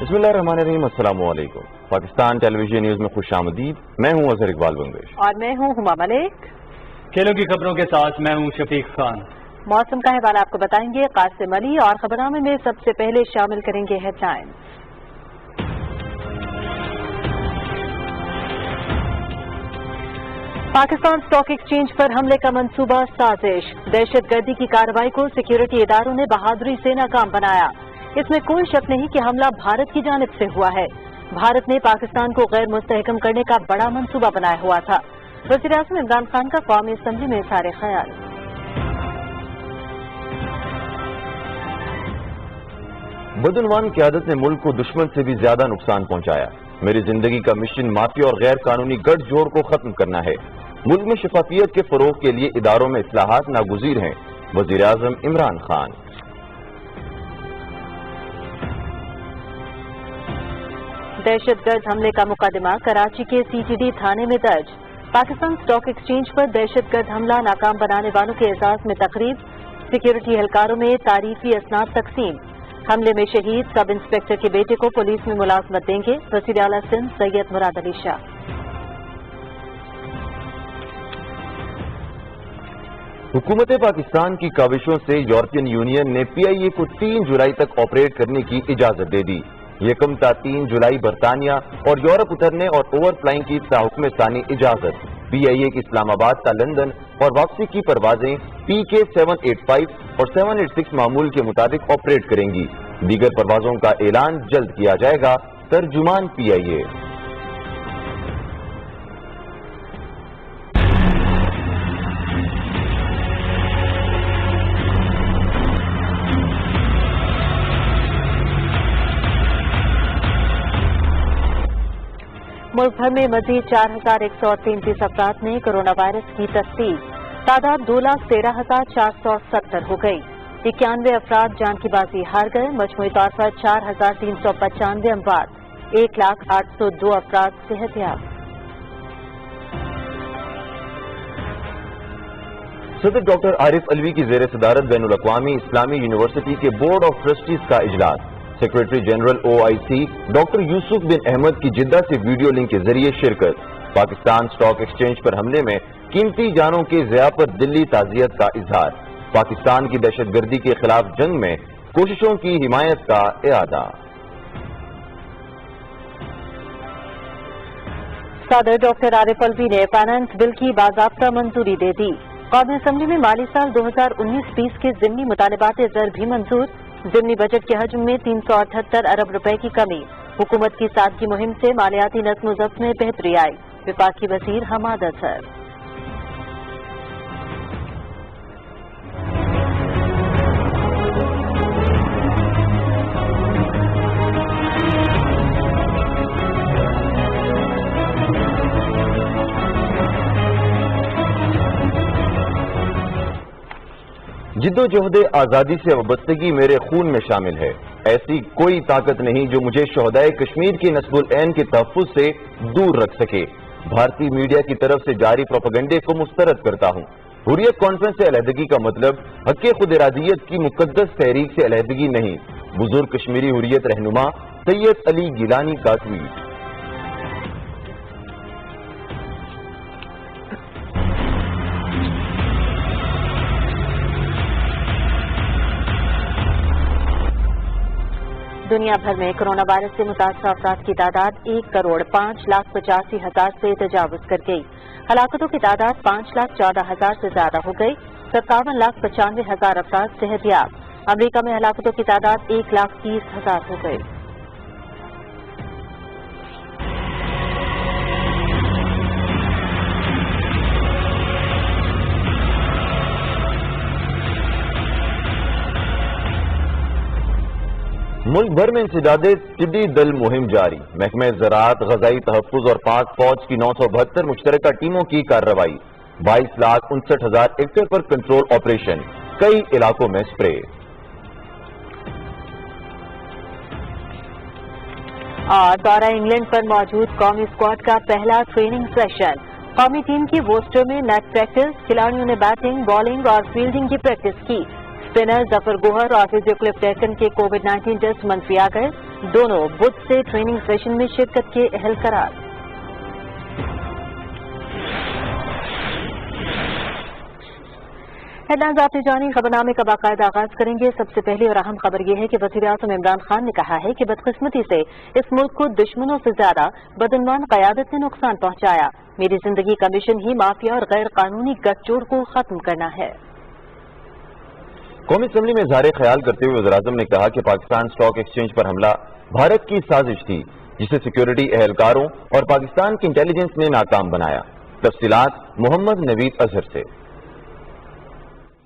बिस्मिल्लाहिर्रहमानिर्रहीम। अस्सलाम वालेकुम। पाकिस्तान टेलीविजन न्यूज में खुश आमदीद। मैं हूं अजहर इकबाल बंगश और मैं हूं हुमा मलिक। खेलों की खबरों के साथ मैं हूं शफीक खान। मौसम का हवाला आपको बताएंगे कासिम अली और खबरनामे में सबसे पहले शामिल करेंगे हेडलाइंस। पाकिस्तान स्टॉक एक्सचेंज पर हमले का मंसूबा साजिश। दहशतगर्दी की कार्रवाई को सिक्योरिटी इदारों ने बहादुरी से नाकाम बनाया। इसमें कोई शक नहीं कि हमला भारत की जानिब से हुआ है। भारत ने पाकिस्तान को गैर मुस्तहकम करने का बड़ा मंसूबा बनाया हुआ था। वज़ीर-ए-आज़म इमरान खान का कौमी असम्बली में इज़हार ख्याल। बदउनवान क़यादत ने मुल्क को दुश्मन से भी ज्यादा नुकसान पहुंचाया। मेरी जिंदगी का मिशन माफिया और गैर कानूनी गठजोड़ को खत्म करना है। मुल्क में शफाफियत के फरोग के लिए इदारों में इस्लाहात नागुज़ीर हैं। वज़ीर-ए-आज़म इमरान खान। दहशतगर्द हमले का मुकदमा कराची के CTD थाने में दर्ज। पाकिस्तान स्टॉक एक्सचेंज पर दहशतगर्द हमला नाकाम बनाने वालों के एजाज में तकरीब। सिक्योरिटी एहलकारों में तारीफी असनाद तकसीम। हमले में शहीद सब इंस्पेक्टर के बेटे को पुलिस में मुलाजमत देंगे वज़ीर आला सिंध सैयद मुराद अली शाह। हुकूमत पाकिस्तान की काविशों से यूरोपियन यूनियन ने PIA को 3 जुलाई तक ऑपरेट करने की इजाजत दे दी। यकम ता 3 जुलाई बरतानिया और यूरोप उतरने और ओवर फ्लाइंग की ताहुक्म सानी इजाजत। PIA की इस्लामाबाद ता लंदन और वापसी की परवाजें PK 785 और 786 मामूल के मुताबिक ऑपरेट करेंगी। दीगर परवाजों का ऐलान जल्द किया जाएगा। तर्जुमान PIA। मुल्क भर में मजीद 4133 अफराद ने कोरोना वायरस की तस्दीक। तादाद 2,13,470 हो गई। 91 अफराद जान की बाजी हार गए। मजमूई तौर पर 4,395 अमवात। 1,08,02 अफराद सेहतयाब। सदर डॉक्टर आरिफ अलवी की जेर सदारत बैनुल अक़वामी इस्लामी यूनिवर्सिटी के बोर्ड ऑफ ट्रस्टीज का इजलास। Secretary general OIC doctor Yusuf bin Ahmad की जिद्दा से वीडियो लिंक के जरिए शिरकत। पाकिस्तान स्टॉक एक्सचेंज पर हमले में कीमती जानों के ज़िया पर दिल्ली ताज़ियत का इजहार। पाकिस्तान की दहशतगर्दी के खिलाफ जंग में कोशिशों की हिमायत का इरादा। सदर डॉक्टर आरिफ अलवी ने फाइनेंस बिल की बाज़ाब्ता मंजूरी दे दी। कौमी असम्बली में माली साल 2019-20 के ज़िमनी मुतालबात ज़र भी मंजूर। ज़िमनी बजट के हजम में 378 अरब रुपए की कमी। हुकूमत की सादगी मुहिम से मालियाती नज़्म ज़ब्त में बेहतरी आई। विफाकी वज़ीर हमाद अजहर। जिद्दोजहद आज़ादी से वाबस्तगी मेरे खून में शामिल है। ऐसी कोई ताकत नहीं जो मुझे शोहदाए कश्मीर की नस्बुल ऐन के तहफ़्फ़ुज़ से दूर रख सके। भारतीय मीडिया की तरफ से जारी प्रोपेगेंडे को मुस्तरद करता हूँ। हुर्रियत कॉन्फ्रेंस से अलहदगी का मतलब हक़ खुद इरादियत की मुक़द्दस तहरीक से अलहदगी नहीं। बुजुर्ग कश्मीरी हुर्रियत रहनुमा सैयद अली गिलानी का ट्वीट। दुनिया भर में कोरोना वायरस से मुतासर अफराद की तादाद 1,05,85,000 से तजावुज कर गई। हलाकतों की तादाद 5,14,000 से ज्यादा हो गई। 57,95,000 अफराद सेहतयाब। अमरीका में हलाकतों की तादाद 1,30,000 हो गई। मुल्क भर में इंसदादे टिड्डी दल मुहिम जारी। महकमे ज़राअत, ग़ज़ाई तहफ़्फ़ुज़ और पाक फौज की 972 मुश्तरका टीमों की कार्रवाई। 22,59,000 हेक्टेयर पर कंट्रोल ऑपरेशन। कई इलाकों में स्प्रे। और दौरा इंग्लैंड पर मौजूद कौमी स्क्वाड का पहला ट्रेनिंग सेशन। कौमी टीम की वोस्टर में नेट प्रैक्टिस। खिलाड़ियों ने बैटिंग, बॉलिंग और फील्डिंग की प्रैक्टिस की। स्पिनर जफर गोहर और फिजियोक्लिफ डेक्कन के कोविड-19 टेस्ट मंफी आ गए। दोनों बुध से ट्रेनिंग सेशन में शिरकत के अहल करार। हेडलाइंस आपने जानी, खबरनामे का बाकायदा आगाज करेंगे। सबसे पहली और अहम खबर यह है कि वज़ीर-ए-आज़म इमरान खान ने कहा है कि बदकिस्मती से इस मुल्क को दुश्मनों से ज्यादा बदनवान क़यादत ने नुकसान पहुंचाया। मेरी जिंदगी का मिशन ही माफिया और गैर कानूनी गठजोड़ को खत्म करना है। कौमी असम्बली में इज़हार ख्याल करते हुए वज़ीर-ए-आज़म ने कहा कि पाकिस्तान स्टॉक एक्सचेंज पर हमला भारत की साजिश थी, जिसे सिक्योरिटी एहलकारों और पाकिस्तान की इंटेलिजेंस ने नाकाम बनाया। तफसीलात मोहम्मद नवीद अजहर से।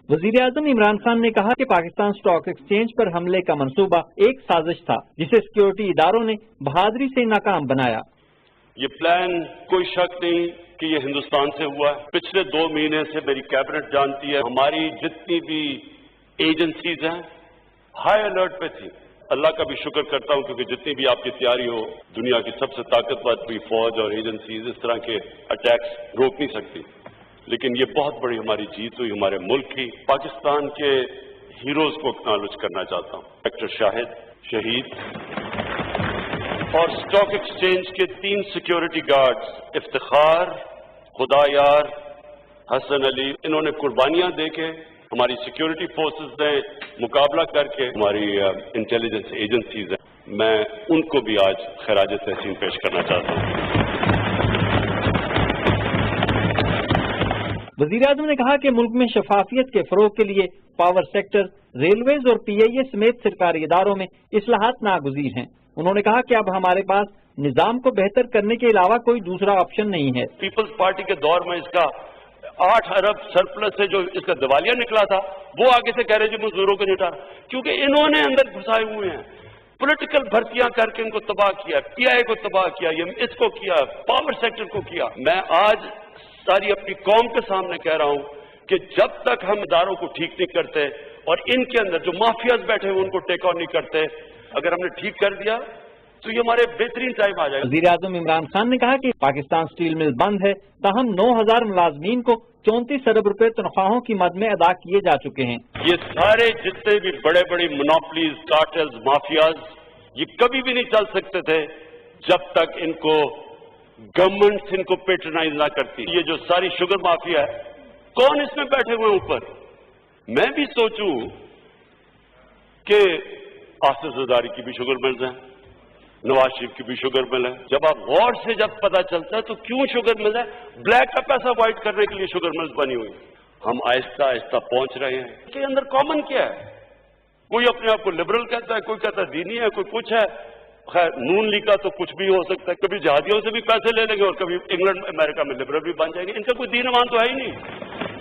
वज़ीर-ए-आज़म इमरान खान ने कहा कि पाकिस्तान स्टॉक एक्सचेंज पर हमले का मंसूबा एक साजिश था, जिसे सिक्योरिटी इदारों ने बहादुरी से नाकाम बनाया। ये प्लान कोई शक नहीं कि ये हिंदुस्तान से हुआ है। पिछले 2 महीने से मेरी कैबिनेट जानती है, हमारी जितनी भी एजेंसीज हैं हाई अलर्ट पे थी। अल्लाह का भी शुक्र करता हूं, क्योंकि जितनी भी आपकी तैयारी हो, दुनिया की सबसे ताकतवर भी फौज और एजेंसीज इस तरह के अटैक्स रोक नहीं सकती। लेकिन ये बहुत बड़ी हमारी जीत हुई हमारे मुल्क की। पाकिस्तान के हीरोज को एक्नॉलेज करना चाहता हूं, डॉक्टर शाहिद शहीद और स्टॉक एक्सचेंज के 3 सिक्योरिटी गार्ड्स इफ्तिखार, खुदायार, हसन अली। इन्होंने कुर्बानियां देके हमारी सिक्योरिटी फोर्सेस ने मुकाबला करके हमारी इंटेलिजेंस एजेंसीज हैं, मैं उनको भी आज खराज तहसीन पेश करना चाहता हूं। वज़ीर-ए-आज़म ने कहा कि मुल्क में शफाफियत के फरोग के लिए पावर सेक्टर, रेलवेज और PIA समेत सरकारी इदारों में इस्लाहात नागुज़ीर हैं। उन्होंने कहा कि अब हमारे पास निज़ाम को बेहतर करने के अलावा कोई दूसरा ऑप्शन नहीं है। पीपल्स पार्टी के दौर में इसका 8 अरब सरप्लस से जो इसका दिवालिया निकला था, वो आगे से कह रहे जी मजदूरों को नहीं उठा, क्योंकि इन्होंने अंदर घुसाए हुए हैं। पॉलिटिकल भर्तियां करके इनको तबाह किया, PIA को तबाह किया, ये इसको किया, पावर सेक्टर को किया। मैं आज सारी अपनी कौम के सामने कह रहा हूं कि जब तक हम इदारों को ठीक नहीं करते और इनके अंदर जो माफियाज बैठे हुए उनको टेक ऑन नहीं करते, अगर हमने ठीक कर दिया तो ये हमारे बेहतरीन टाइम आ जाएगा। वज़ीर-ए-आज़म इमरान खान ने कहा कि पाकिस्तान स्टील मिल बंद है, ताहम 9000 मुलाजमीन को 34 अरब रुपए तनख्वाहों की मद में अदा किए जा चुके हैं। ये सारे जितने भी बड़े बड़े मोनोपलीज, कार्टेल्स, माफियाज, ये कभी भी नहीं चल सकते थे जब तक इनको गवर्नमेंट इनको पेट्रोनाइज ना करती। ये जो सारी शुगर माफिया है, कौन इसमें बैठे हुए ऊपर? मैं भी सोचूं कि आसिफ ज़रदारी की भी शुगर मिल्स हैं, नवाज शरीफ की भी शुगर मिल है। जब आप गौर से जब पता चलता है तो क्यों शुगर मिल है, ब्लैक का पैसा व्हाइट करने के लिए शुगर मिल्स बनी हुई। हम आहिस्ता आहिस्ता पहुंच रहे हैं। इसके अंदर कॉमन क्या है? कोई अपने आप को लिबरल कहता है, कोई कहता है दीनी है, कोई कुछ है। खैर, नून लीग का तो कुछ भी हो सकता है, कभी जहादियों से भी पैसे ले लेंगे और कभी इंग्लैंड अमेरिका में लिबरल भी बन जाएंगे। इनका कोई दीन ईमान तो है ही नहीं।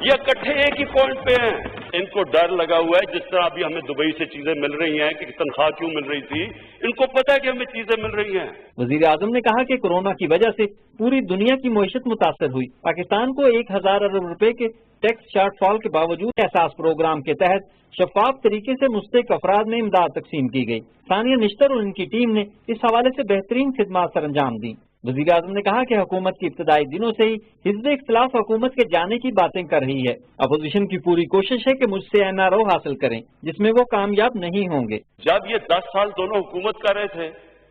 ये इकट्ठे एक ही पॉइंट पे हैं। इनको डर लगा हुआ है, जिस तरह अभी हमें दुबई से चीजें मिल रही हैं कि तनख्वाह क्यों मिल रही थी, इनको पता है कि हमें चीजें मिल रही हैं। वज़ीर-ए-आज़म ने कहा कि कोरोना की वजह से पूरी दुनिया की मईशत मुतासर हुई। पाकिस्तान को 1000 अरब रुपए के टैक्स शॉर्टफॉल के बावजूद एहसास प्रोग्राम के तहत शफाफ तरीके से मुस्तहिक अफराद में इमदाद तकसीम की गई। सानिया निश्तर और उनकी टीम ने इस हवाले से बेहतरीन खिदमत सर अंजाम दी। वज़ीर-ए-आज़म ने कहा कि हुकूमत की इब्तदाई दिनों से ही हिज़्ब इख्तिलाफ हुकूमत के जाने की बातें कर रही है। अपोजिशन की पूरी कोशिश है कि मुझसे NRO हासिल करें, जिसमें वो कामयाब नहीं होंगे। जब ये 10 साल दोनों हुकूमत कर रहे थे,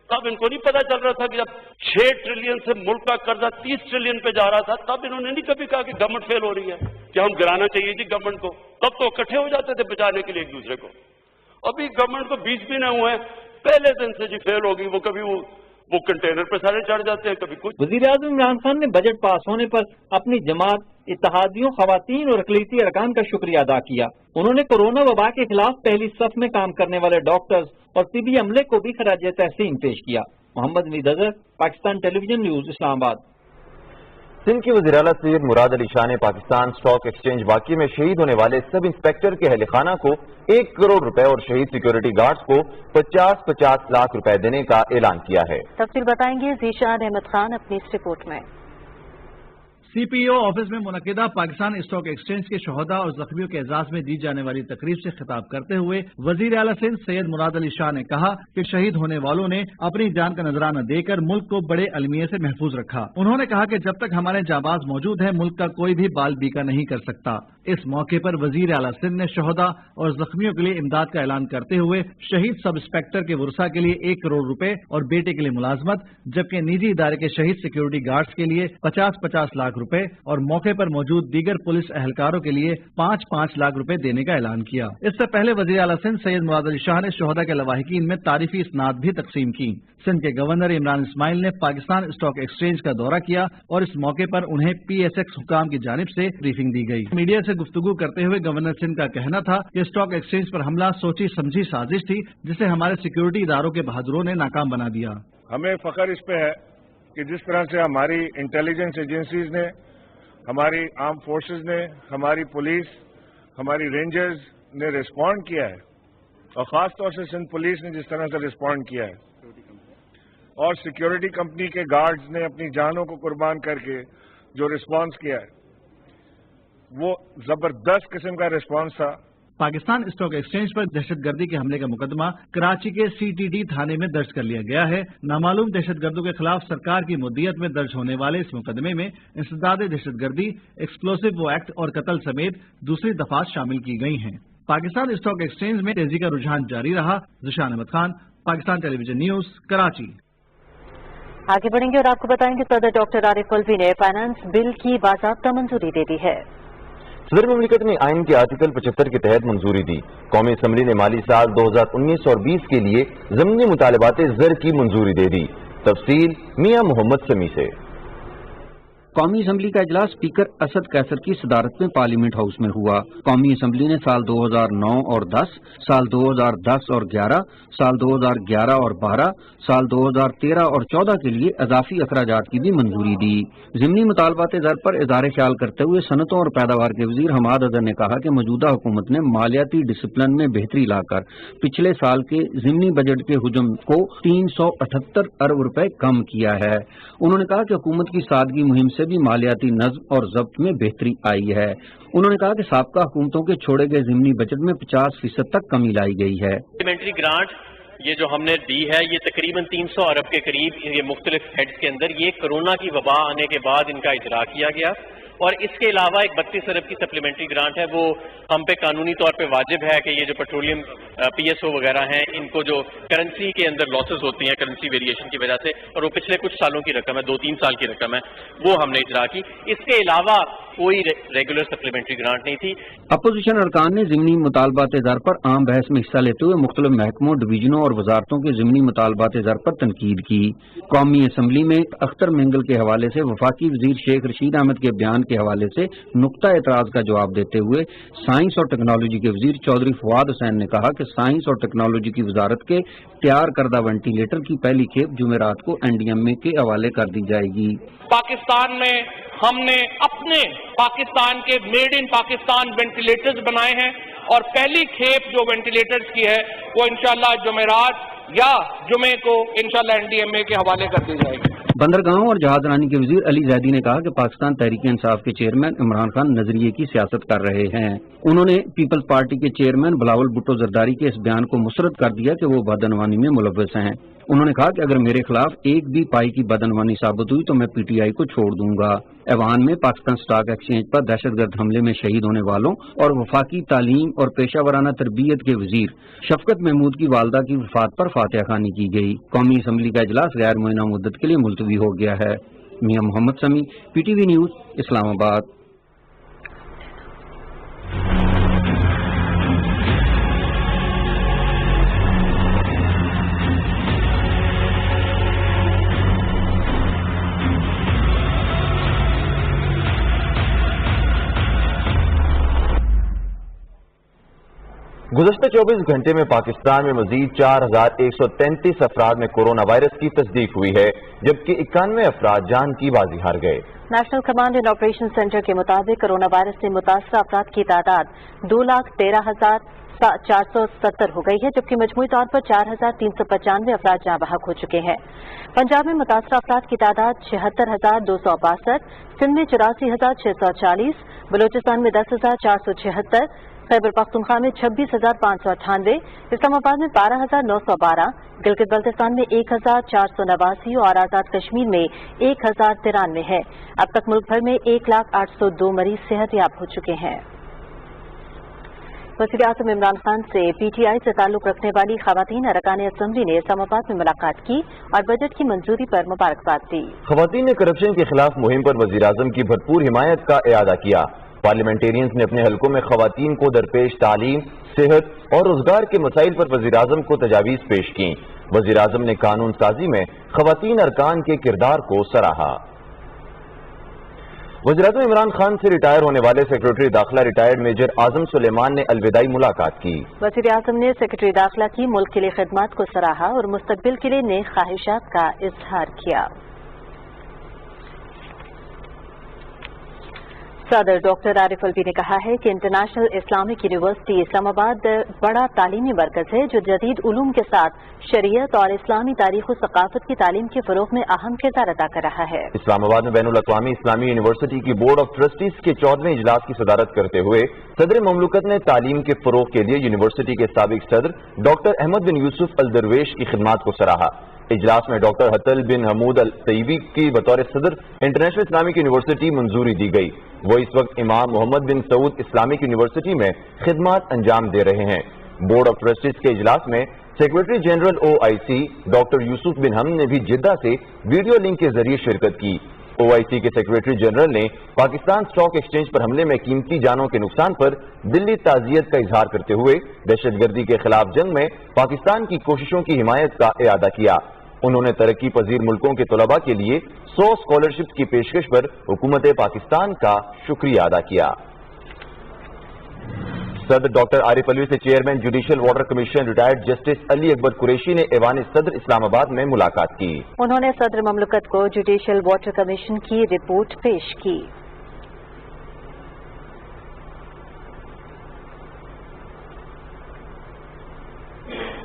तब इनको नहीं पता चल रहा था कि जब 6 ट्रिलियन से मुल्क का कर्जा 30 ट्रिलियन पे जा रहा था, तब इन्होंने नहीं कभी कहा कि गवर्नमेंट फेल हो रही है, कि हम गिराना चाहिए जी गवर्नमेंट को। तब तो इकट्ठे हो जाते थे बचाने के लिए एक दूसरे को। अभी गवर्नमेंट को 20 भी न हुए, पहले दिन से जी फेल हो गई। वो कभी वो कंटेनर पे सारे चढ़ जाते हैं, कभी कुछ। वज़ीर-ए-आज़म इमरान खान ने बजट पास होने पर अपनी जमात, इत्तेहादियों, खवातीन और अक़लियती अरकान का शुक्रिया अदा किया। उन्होंने कोरोना वबा के खिलाफ पहली सफ में काम करने वाले डॉक्टर्स और तिबी अमले को भी खराज तहसीन पेश किया। Mohammad Naveed Azhar, Pakistan television news, Islamabad. सिंध के वज़ीर आला सैयद मुराद अली शाह ने पाकिस्तान स्टॉक एक्सचेंज वाक़ये में शहीद होने वाले सब इंस्पेक्टर के अहल खाना को 1 करोड़ रुपए और शहीद सिक्योरिटी गार्ड्स को 50-50 लाख रुपए देने का ऐलान किया है। तफसील बताएंगे ज़ीशान अहमद खान अपनी इस रिपोर्ट में। CPO ऑफिस में मुनक्किदा पाकिस्तान स्टॉक एक्सचेंज के शोहदा और जख्मियों के एजाज में दी जाने वाली तकरीब से खिताब करते हुए वजीर आला सिंध सैयद मुराद अली शाह ने कहा कि शहीद होने वालों ने अपनी जान का नजराना देकर मुल्क को बड़े अलमिये से महफूज रखा। उन्होंने कहा कि जब तक हमारे जाबाज मौजूद है मुल्क का कोई भी बाल बीका नहीं कर सकता। इस मौके पर वजीर आला सिंध ने शोहदा और जख्मियों के लिए इमदाद का ऐलान करते हुए शहीद सब इंस्पेक्टर के वुरसा के लिए 1 करोड़ रुपए और बेटे के लिए मुलाजमत, जबकि निजी इदारे के शहीद सिक्योरिटी गार्ड्स के लिए 50-50 लाख रुपए और मौके पर मौजूद दीगर पुलिस एहलकारों के लिए 5-5 लाख रुपए देने का ऐलान किया। इससे पहले वजीर आला सिंध सैयद मुराद अली शाह ने शोहदा के लवाहिकीन में तारीफी इसनाद भी तकसीम की। सिंध के गवर्नर इमरान इस्माइल ने पाकिस्तान स्टॉक एक्सचेंज का दौरा किया और इस मौके पर उन्हें PSX हुकाम की जानिब से ब्रीफिंग दी गई। मीडिया से गुफ्तगू करते हुए गवर्नर सिंध का कहना था कि स्टॉक एक्सचेंज पर हमला सोची समझी साजिश थी जिसे हमारे सिक्योरिटी इदारों के बहादुरों ने नाकाम बना दिया। हमें फख्र इस पे है कि जिस तरह से हमारी इंटेलिजेंस एजेंसीज ने, हमारी आर्म फोर्सेज ने, हमारी पुलिस, हमारी रेंजर्स ने रिस्पॉन्ड किया है और खास तौर से सिंध पुलिस ने जिस तरह से रिस्पॉन्ड किया है और सिक्योरिटी कंपनी के गार्ड्स ने अपनी जानों को कुर्बान करके जो रिस्पॉन्स किया है वो जबरदस्त किस्म का रिस्पॉन्स था। पाकिस्तान स्टॉक एक्सचेंज पर दहशतगर्दी के हमले का मुकदमा कराची के CTD थाने में दर्ज कर लिया गया है। नामालूम दहशतगर्दों के खिलाफ सरकार की मुद्दियत में दर्ज होने वाले इस मुकदमे में इंसदाद दहशतगर्दी, एक्सप्लोसिव एक्ट और कत्ल समेत दूसरी दफात शामिल की गई हैं। पाकिस्तान स्टॉक एक्सचेंज में तेजी का रुझान जारी रहा। ज़ुशान अहमद खान, पाकिस्तान टेलीविजन न्यूज, कराची। आगे बढ़ेंगे और आपको बताएंगे सदर डॉक्टर आरिफ अलवी ने फाइनेंस बिल की बाज़ाब्ता मंजूरी दे दी है। सदर मुमलिकत ने आइन के आर्टिकल 75 के तहत मंजूरी दी। कौमी असम्बली ने माली साल 2019 और 20 के लिए ज़मीनी मुतालबात ज़र की मंजूरी दे दी। तफसील मियां मोहम्मद समी से। कौमी असम्बली का इजलास स्पीकर असद कैसर की सदारत में पार्लियामेंट हाउस में हुआ। कौमी असम्बली ने साल 2009 और 10, साल 2010 और 11, साल 2011 और 12, साल 2013 और 14 के लिए अजाफी अखराजात की भी मंजूरी दी। ज़िमनी मुतालबात ज़र पर इज़हार ख्याल करते हुए सनतों और पैदावार के वज़ीर हमाद अज़हर ने कहा कि मौजूदा हुकूमत ने मालियाती डिसिप्लिन में बेहतरी लाकर पिछले साल के ज़िमनी बजट के हुजम को 378 अरब रुपए कम किया है। उन्होंने कहा कि हुकूमत की सादगी मुहिम से भी मालियाती नज़्म और ज़ब्त में बेहतरी आई है। उन्होंने कहा कि साबका हुकूमतों के छोड़े गए ज़िमनी बजट में 50% तक कमी लाई गई है। सप्लीमेंट्री ग्रांट ये जो हमने दी है ये तकरीबन 300 अरब के करीब ये मुख्तलिफ हेड्स के अंदर ये कोरोना की वबा आने के बाद इनका इजरा किया गया और इसके अलावा एक 32 अरब की सप्लीमेंट्री ग्रांट है वो हम पे कानूनी तौर पे वाजिब है कि ये जो पेट्रोलियम PSO वगैरह हैं इनको जो करेंसी के अंदर लॉसेस होती हैं करेंसी वेरिएशन की वजह से और वो पिछले कुछ सालों की रकम है 2-3 साल की रकम है वो हमने इजरा की। इसके अलावा कोई रेगुलर सप्लीमेंट्री ग्रांट नहीं थी। अपोजिशन अरकान ने ज़िमनी मुतालबात ज़र पर आम बहस में हिस्सा लेते हुए मुख्तलिफ महकमों, डिवीजनों और वजारतों के ज़िमनी मुतालबात ज़र पर तनकीद की। कौमी असम्बली में अख्तर मेंगल के हवाले से वफाकी वजीर शेख रशीद अहमद के बयान के हवाले से नुक्ता एतराज का जवाब देते हुए साइंस और टेक्नोलॉजी के वजीर चौधरी फवाद हुसैन ने कहा कि साइंस और टेक्नोलॉजी की वजारत के तैयार करदा वेंटिलेटर की पहली खेप जुमेरात को NDMA के हवाले कर दी जाएगी। पाकिस्तान में हमने अपने पाकिस्तान के मेड इन पाकिस्तान वेंटिलेटर्स बनाए हैं और पहली खेप जो वेंटिलेटर्स की है वो इंशाल्लाह जुमेरात या जुमे को इंशाल्लाह NDMA के हवाले कर दी जाएगी। बंदरगाहों और जहाजरानी के वजीर अली जैदी ने कहा कि पाकिस्तान तहरीक इंसाफ के चेयरमैन इमरान खान नजरिए की सियासत कर रहे हैं। उन्होंने पीपल्स पार्टी के चेयरमैन बिलावल भुट्टो जरदारी के इस बयान को मुस्तरद कर दिया कि वो बदअनवानी में मुलव्वस हैं। उन्होंने कहा कि अगर मेरे खिलाफ एक भी पाई की बदअनवानी साबित हुई तो मैं PTI को छोड़ दूंगा। ऐवान में पाकिस्तान स्टॉक एक्सचेंज पर दहशतगर्द हमले में शहीद होने वालों और वफाकी तालीम और पेशा वराना तरबियत के वजीर शफकत महमूद की वालदा की वफात पर फातिहा खानी की गई। कौमी असम्बली का इजलास गैर मुअय्यना मुद्दत के लिए मुलतवी हो गया है। मियां मोहम्मद समी, PTV न्यूज, इस्लामाबाद। गुज़श्ता 24 घंटे में पाकिस्तान में मजीद 4133 अफराद में कोरोना वायरस की तस्दीक हुई है, जबकि 91 अफराद जान की बाजी हार गए। National command and operation centre के मुताबिक कोरोना वायरस से मुतासर अफराद की तादाद 2,13,700 470 हो गई है, जबकि मजमूई तौर पर 4,395 अफराद जहाँ बहक हो चुके हैं। पंजाब में मुतासरा अफराद की तादाद 76,262, सिंध में 84,640, बलूचिस्तान में 10,476, खैबर पख्तूनख्वा में 26,598, इस्लामाबाद में 12,912, गिलगित बल्तिस्तान में 1,489 और आजाद कश्मीर में 1,093 है। अब तक मुल्क भर में 1,08,02 मरीज सेहतयाब हो चुके हैं। वज़ीर-ए-आज़म इमरान खान से पीटीआई से ताल्लुक रखने वाली खवातीन अरकान असम्बली ने इस्लामाबाद में मुलाकात की और बजट की मंजूरी पर मुबारकबाद दी। खवातीन ने करप्शन के खिलाफ मुहिम पर वज़ीर-ए-आज़म की भरपूर हिमायत का इआदा किया। पार्लियामेंटेरियंस ने अपने हलकों में खवातीन को दरपेश तालीम, सेहत और रोजगार के मसाइल पर वज़ीर-ए-आज़म को तजावीज़ पेश की। वज़ीर-ए-आज़म ने कानून साजी में खवातीन अरकान के किरदार को सराहा। वज़ीर-ए-आज़म इमरान खान से रिटायर होने वाले सेक्रेटरी दाखिला रिटायर्ड मेजर आजम सुलेमान ने अलविदाई मुलाकात की। वज़ीर-ए-आज़म ने सेक्रेटरी दाखिला की मुल्क के लिए खिदमत को सराहा और मुस्तकबिल के लिए नेक ख्वाहिशात का इजहार किया। सदर डॉक्टर आरिफ अलवी ने कहा है कि इंटरनेशनल इस्लामिक यूनिवर्सिटी इस्लामाबाद बड़ा तालीमी मरकज है जो जदीद उलूम के साथ शरीयत और इस्लामी तारीख और सकाफत की तालीम के फरोग में अहम किरदार अदा कर रहा है। इस्लामाबाद में बैनुल अक़वामी इस्लामी यूनिवर्सिटी की बोर्ड ऑफ ट्रस्टीज के 14वें इजलास की सदारत करते हुए सदर ममलुकत ने तालीम के फरोग के लिए यूनिवर्सिटी के साबिक सदर डॉक्टर अहमद बिन यूसुफ अल दरवेश की खिदमत को सराहा। इजलास में डॉक्टर हतल बिन हमूद अल तैयबी की बतौर सदर इंटरनेशनल इस्लामिक यूनिवर्सिटी मंजूरी दी गई। वो इस वक्त इमाम मोहम्मद बिन सऊद इस्लामिक यूनिवर्सिटी में खिदमत अंजाम दे रहे हैं। बोर्ड ऑफ ट्रस्टीज के इजलास में secretary general OIC doctor Yusuf bin हम ने भी जिद्दा से वीडियो लिंक के जरिए शिरकत की। OIC के सेक्रेटरी जनरल ने पाकिस्तान स्टॉक एक्सचेंज पर हमले में कीमती जानों के नुकसान पर दिली ताजियत का इजहार करते हुए दहशतगर्दी के खिलाफ जंग में पाकिस्तान की कोशिशों की हिमायत का इआदा किया। उन्होंने तरक्की पजीर मुल्कों के तलबा के लिए 100 स्कॉलरशिप की पेशकश पर हुकूमत पाकिस्तान का शुक्रिया अदा किया। सदर डॉक्टर आरिफ अलवी से chairman judicial water commission retired justice Ali Akbar Qureshi ने ऐवान सदर इस्लामाबाद में मुलाकात की। उन्होंने सदर ममलकत को जुडिशियल वाटर कमीशन की रिपोर्ट पेश की।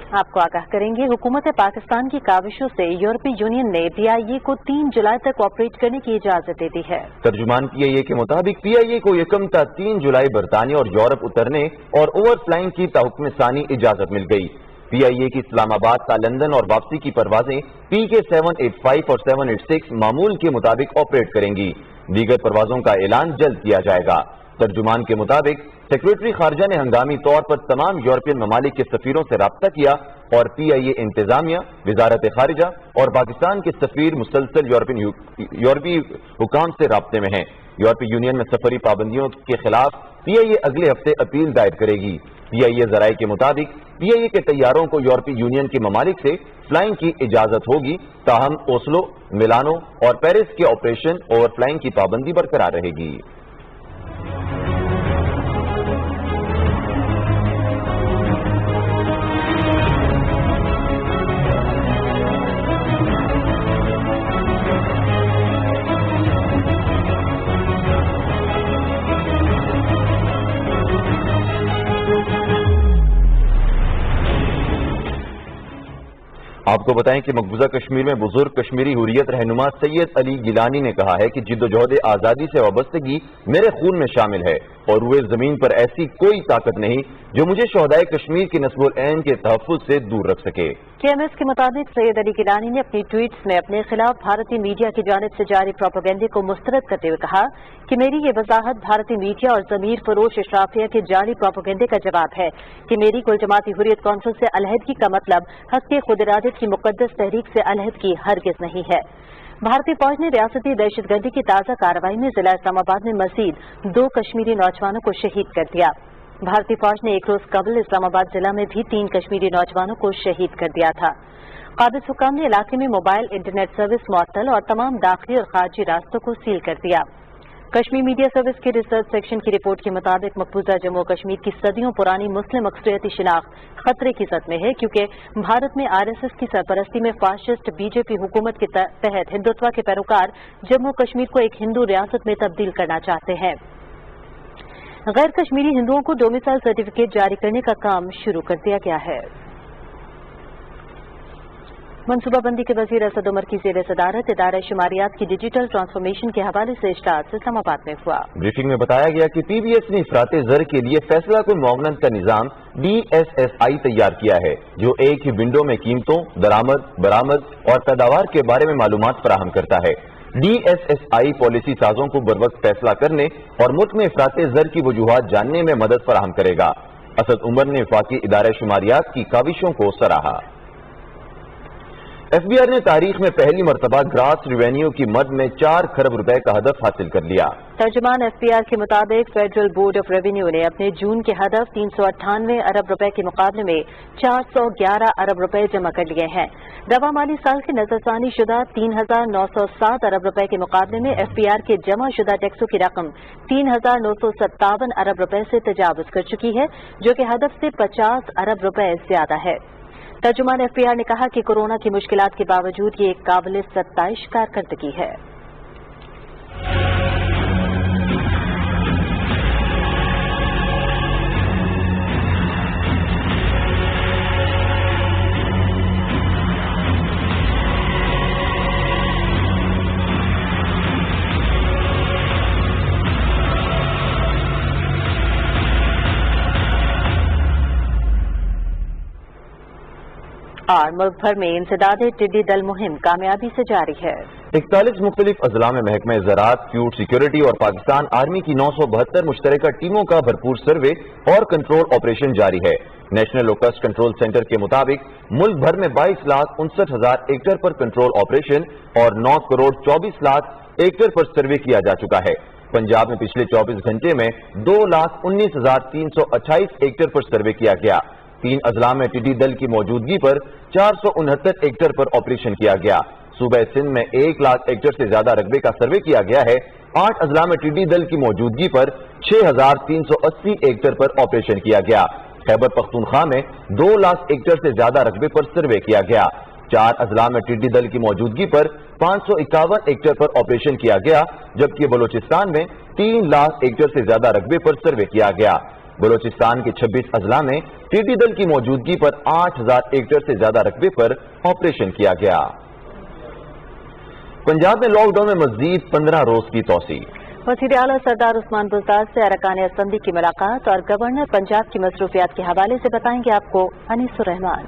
आपको आगाह करेंगे, हुकूमत पाकिस्तान की काविशों से यूरोपीय यूनियन ने PIA को 3 जुलाई तक ऑपरेट करने की इजाजत दे दी है। तर्जुमान PIA के मुताबिक PIA को यकम ता 3 जुलाई बरतानिया और यूरोप उतरने और ओवर फ्लाइंग की ताहुक्म सानी इजाजत मिल गई। PIA की इस्लामाबाद का लंदन और वापसी की परवाजें PK 785 और 786 मामूल के मुताबिक ऑपरेट करेंगी। दीगर परवाजों का ऐलान जल्द किया जाएगा। तर्जुमान के मुताबिक सेक्रेटरी खारजा ने हंगामी तौर पर तमाम यूरोपियन ममालिक के सफीरों से राब्ता किया और PIA इंतजामिया, वजारत खारिजा और पाकिस्तान के सफीर मुसलसल यूरोपीय हुकाम से राब्ते में हैं। यूरोपीय यूनियन में सफरी पाबंदियों के खिलाफ PIA अगले हफ्ते अपील दायर करेगी। PIA जराये के मुताबिक PIA के तैयारों को यूरोपीय यूनियन के ममालिक से फ्लाइंग की इजाजत होगी, ताहम ओस्लो, मिलानो और पेरिस के ऑपरेशन ओवर फ्लाइंग की पाबंदी बरकरार रहेगी। आपको बताएं कि मकबूजा कश्मीर में बुजुर्ग कश्मीरी हुर्रियत रहनुमा सैयद अली गिलानी ने कहा है कि जिद्दोजहद आज़ादी से वाबस्तगी मेरे खून में शामिल है और रुए जमीन पर ऐसी कोई ताकत नहीं जो मुझे शोहदाए कश्मीर की नस्ल-ए-ऐन के तहफ़्फ़ुज़ से दूर रख सके। KMS के मुताबिक सैयद अली गिलानी ने अपनी ट्वीट्स में अपने खिलाफ भारतीय मीडिया की जानिब से जारी प्रोपेगेंडे को मुस्तरद करते हुए कहा कि मेरी ये वजाहत भारतीय मीडिया और ज़मीर फरोश इशराफिया के जाली प्रोपेगेंडे का जवाब है कि मेरी कुल जमाती हुर्रियत कौंसिल से अलहदगी का मतलब हक़ खुद इरादत की मुक़द्दस तहरीक से अलहदगी हरगिज़ नहीं है। भारतीय फौज ने रियासती दहशतगर्दी की ताज़ा कार्रवाई में जिला इस्लामाबाद में मजीद 2 कश्मीरी नौजवानों को शहीद कर दिया। भारतीय फौज ने एक रोज कबल इस्लामाबाद जिला में भी 3 कश्मीरी नौजवानों को शहीद कर दिया था। काबिज हुक्काम ने इलाके में मोबाइल इंटरनेट सर्विस मुअत्तल और तमाम दाखिली और खारजी रास्तों को सील कर दिया। कश्मीर मीडिया सर्विस के रिसर्च सेक्शन की रिपोर्ट के मुताबिक मकबूजा जम्मू कश्मीर की सदियों पुरानी मुस्लिम अक्सरियती शिनाख्त खतरे की जद में है, क्योंकि भारत में RSS की सरपरस्ती में फाशिस्ट BJP हुकूमत के तहत हिंदुत्व के पैरोकार जम्मू कश्मीर को एक हिंदू रियासत में तब्दील करना चाहते हैं। غیر کشمیری ہندوؤں کو ڈومیسائل سرٹیفکیٹ جاری کرنے کا کام شروع کر دیا گیا ہے۔ منصوبہ بندی کے وزیر اسد عمر کی زیر صدارت ادارہ شماریات کی ڈیجیٹل ٹرانسفارمیشن کے حوالے سے اجلاس اسلام آباد میں ہوا۔ بریفنگ میں بتایا گیا کہ پی بی ایس نے افراط زر کے لیے فیصلہ کن معاونت کا نظام DSSI تیار کیا ہے، جو ایک ہی ونڈو میں قیمتوں، درآمد، برآمد اور پیداوار کے بارے میں معلومات فراہم کرتا ہے۔ DSSI پالیسی سازوں کو بروقت فیصلہ کرنے اور ملک میں افراط زر کی وجوہات جاننے میں مدد فراہم کرے گا۔ اسد عمر نے وفاقی ادارہ شماریات کی کاوشوں کو سراہا۔ FBR نے تاریخ میں پہلی مرتبہ گراس ریونیو کی مد میں 4 کھرب روپے کا ہدف حاصل کر لیا۔ ترجمان FBR کے مطابق فیڈرل بورڈ آف ریونیو نے اپنے جون کے ہدف 398 ارب روپے کے مقابلے میں 411 ارب روپے جمع کر لیے ہیں۔ رواں مالی سال کے نظر ثانی شدہ 3907 ارب روپے کے مقابلے میں FBR کے جمع شدہ ٹیکسوں کی رقم 3957 ارب روپے سے تجاوز کر چکی ہے، جو کہ ہدف سے 50 ارب روپے زیادہ ہے۔ ترجمان FBR نے کہا کہ کورونا کی مشکلات کے باوجود یہ ایک قابل ستائش کارکردگی ہے۔ اور ملک بھر میں انسداد ٹڈی دل مہم کامیابی سے جاری ہے۔ 41 مختلف اضلاع میں محکمہ زراعت، فوڈ سیکیورٹی اور پاکستان آرمی کی 972 مشترکہ ٹیموں کا بھرپور سروے اور کنٹرول آپریشن جاری ہے۔ نیشنل لوکسٹ کنٹرول سینٹر کے مطابق ملک بھر میں 22,59,000 ایکڑ پر کنٹرول آپریشن اور 9 کروڑ 24 لاکھ ایکڑ پر سروے کیا جا چکا ہے۔ پنجاب میں پچھلے 24 گھنٹے میں 2,19,328 ایکڑ پر سروے کیا گیا۔ 3 اضلاع میں ٹڈی دل کی موجودگی پر 469 ایکڑ پر آپریشن کیا گیا۔ صوبہ سندھ میں 1 لاکھ ایکڑ سے زیادہ رقبے کا سروے کیا گیا ہے۔ 8 اضلاع میں ٹڈی دل کی موجودگی پر 6,380 ایکڑ پر آپریشن کیا گیا۔ خیبر پختونخوا میں 2 لاکھ ایکڑ سے زیادہ رقبے پر سروے کیا گیا۔ 4 اضلاع میں ٹڈی دل کی موجودگی پر 551 ایکڑ پر آپریشن کیا گیا، جبکہ بلوچستان میں 3 لاکھ ایکڑ سے زیادہ رقبے پر سروے کیا گیا۔ بلوچستان کے 26 اضلاع میں ٹڈی دل کی موجودگی پر 8,000 ایکڑ سے زیادہ رقبے پر آپریشن کیا گیا۔ پنجاب میں لاک ڈاؤن میں مزید 15 روز کی توسیع۔ وزیر اعلیٰ سردار عثمان بزدار سے ارکان اسمبلی کی ملاقات اور گورنر پنجاب کی مصروفیات کے حوالے سے بتائیں گے آپ کو انیس الرحمان۔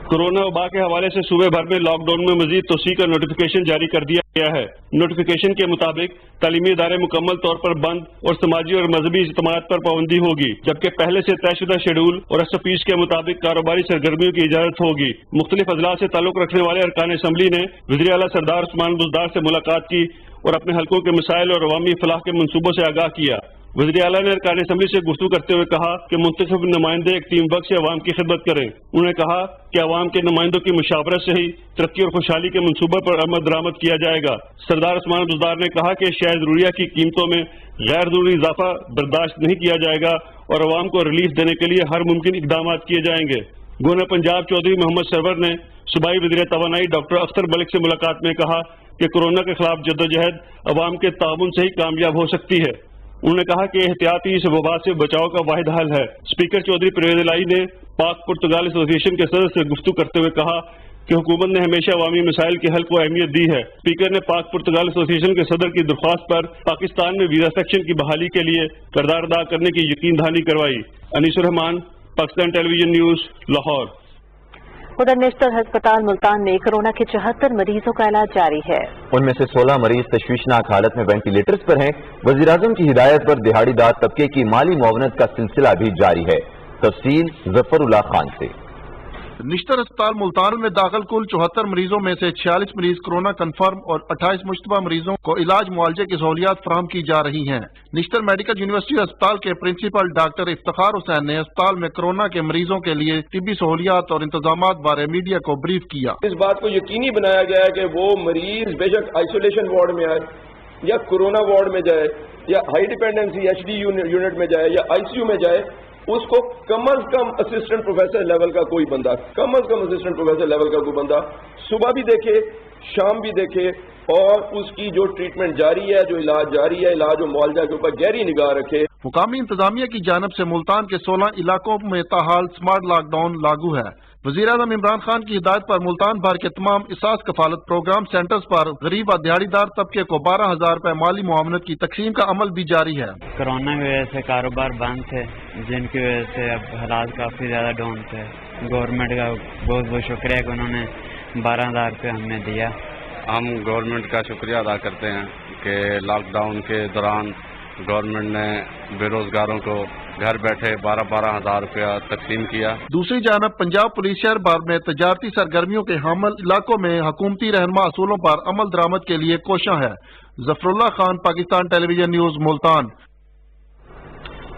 کورونا وبا کے حوالے سے صوبے بھر میں لاک ڈاؤن میں مزید توسیع کا نوٹیفیکیشن جاری کر دیا گیا ہے۔ نوٹیفیکیشن کے مطابق تعلیمی ادارے مکمل طور پر بند اور سماجی اور مذہبی اجتماعات پر پابندی ہوگی، جبکہ پہلے سے طے شدہ شیڈول اور SOPs کے مطابق کاروباری سرگرمیوں کی اجازت ہوگی۔ مختلف اضلاع سے تعلق رکھنے والے ارکان اسمبلی نے وزیر اعلیٰ سردار عثمان بزدار سے ملاقات کی اور اپنے حلقوں کے مسائل اور عوامی فلاح کے منصوبوں سے آگاہ کیا۔ وزیر اعلیٰ نے ارکان اسمبلی سے گفتگو کرتے ہوئے کہا کہ منتخب نمائندے ایک ٹیم ورک سے عوام کی خدمت کریں۔ انہوں نے کہا کہ عوام کے نمائندوں کی مشاورت سے ہی ترقی اور خوشحالی کے منصوبوں پر عمل درآمد کیا جائے گا۔ سردار عثمان بزدار نے کہا کہ اشیاء ضروریہ کی قیمتوں میں غیر ضروری اضافہ برداشت نہیں کیا جائے گا اور عوام کو ریلیف دینے کے لیے ہر ممکن اقدامات کیے جائیں گے۔ گورنر پنجاب چودھری محمد سرور نے صوبائی وزیر توانائی ڈاکٹر اختر ملک سے ملاقات میں کہا کہ کورونا کے خلاف جدوجہد عوام کے تعاون سے ہی کامیاب ہو سکتی ہے۔ انہوں نے کہا کہ احتیاطی اس وبا سے بچاؤ کا واحد حل ہے۔ اسپیکر چودھری پرویز الہی نے پاک پرتگال ایسوسی ایشن کے صدر سے گفتگو کرتے ہوئے کہا کہ حکومت نے ہمیشہ عوامی مسائل کے حل کو اہمیت دی ہے۔ اسپیکر نے پاک پرتگال ایسوسی ایشن کے صدر کی درخواست پر پاکستان میں ویزا سیکشن کی بحالی کے لیے کردار ادا کرنے کی یقین دہانی کروائی۔ انیس الرحمان، پاکستان ٹیلی ویژن نیوز، لاہور۔ ادھر نیشنل ہسپتال ملتان میں کورونا کے 74 مریضوں کا علاج جاری ہے۔ ان میں سے 16 مریض تشویشناک حالت میں وینٹیلیٹرز پر ہیں۔ وزیر اعظم کی ہدایت پر دہاڑی دار طبقے کی مالی معاونت کا سلسلہ بھی جاری ہے۔ تفصیل ظفر اللہ خان سے۔ نشتر اسپتال ملتان میں داخل کل 74 مریضوں میں سے 46 مریض کورونا کنفرم اور 28 مشتبہ مریضوں کو علاج معالجے کی سہولیات فراہم کی جا رہی ہیں۔ نشتر میڈیکل یونیورسٹی اسپتال کے پرنسپل ڈاکٹر افتخار حسین نے اسپتال میں کورونا کے مریضوں کے لیے طبی سہولیات اور انتظامات بارے میڈیا کو بریف کیا۔ اس بات کو یقینی بنایا گیا ہے کہ وہ مریض بے شک آئسولیشن وارڈ میں آئے یا کورونا وارڈ میں جائے یا ہائی ڈیپینڈنسی HD یونٹ میں جائے یا ICU میں جائے، اس کو کم از کم اسسٹنٹ پروفیسر لیول کا کوئی بندہ، کم از کم اسسٹنٹ پروفیسر لیول کا کوئی بندہ صبح بھی دیکھے، شام بھی دیکھے اور اس کی جو ٹریٹمنٹ جاری ہے، جو علاج جاری ہے، علاج و معالجہ کے اوپر گہری نگاہ رکھے۔ मुकामी इंतजामिया की जानब से मुल्तान के 16 इलाकों में ताहाल स्मार्ट लॉकडाउन लागू है। वज़ीर-ए-आज़म इमरान खान की हिदायत पर मुल्तान भर के तमाम इसास कफालत प्रोग्राम सेंटर्स पर गरीब और दिहाड़ीदार तबके को 12,000 रुपए माली मुआवनत की तकसीम का अमल भी जारी है। कोरोना की वजह से कारोबार बंद थे, जिनकी वजह से अब हालात काफ़ी ज़्यादा डाउन थे। गवर्नमेंट का बहुत बहुत शुक्रिया कि उन्होंने 12,000 रुपये हमने दिया। हम गवर्नमेंट का शुक्रिया अदा करते हैं कि लॉकडाउन के दौरान गवर्नमेंट ने बेरोजगारों को घर बैठे 12,000 रुपया तकसीम किया। दूसरी जानब पंजाब पुलिस शहर भर में तजारती सरगर्मियों के हामिल इलाकों में हुकूमती रहनुमा असूलों पर अमल दरामद के लिए कोशां है। Zafrullah Khan, Pakistan television news, Multan.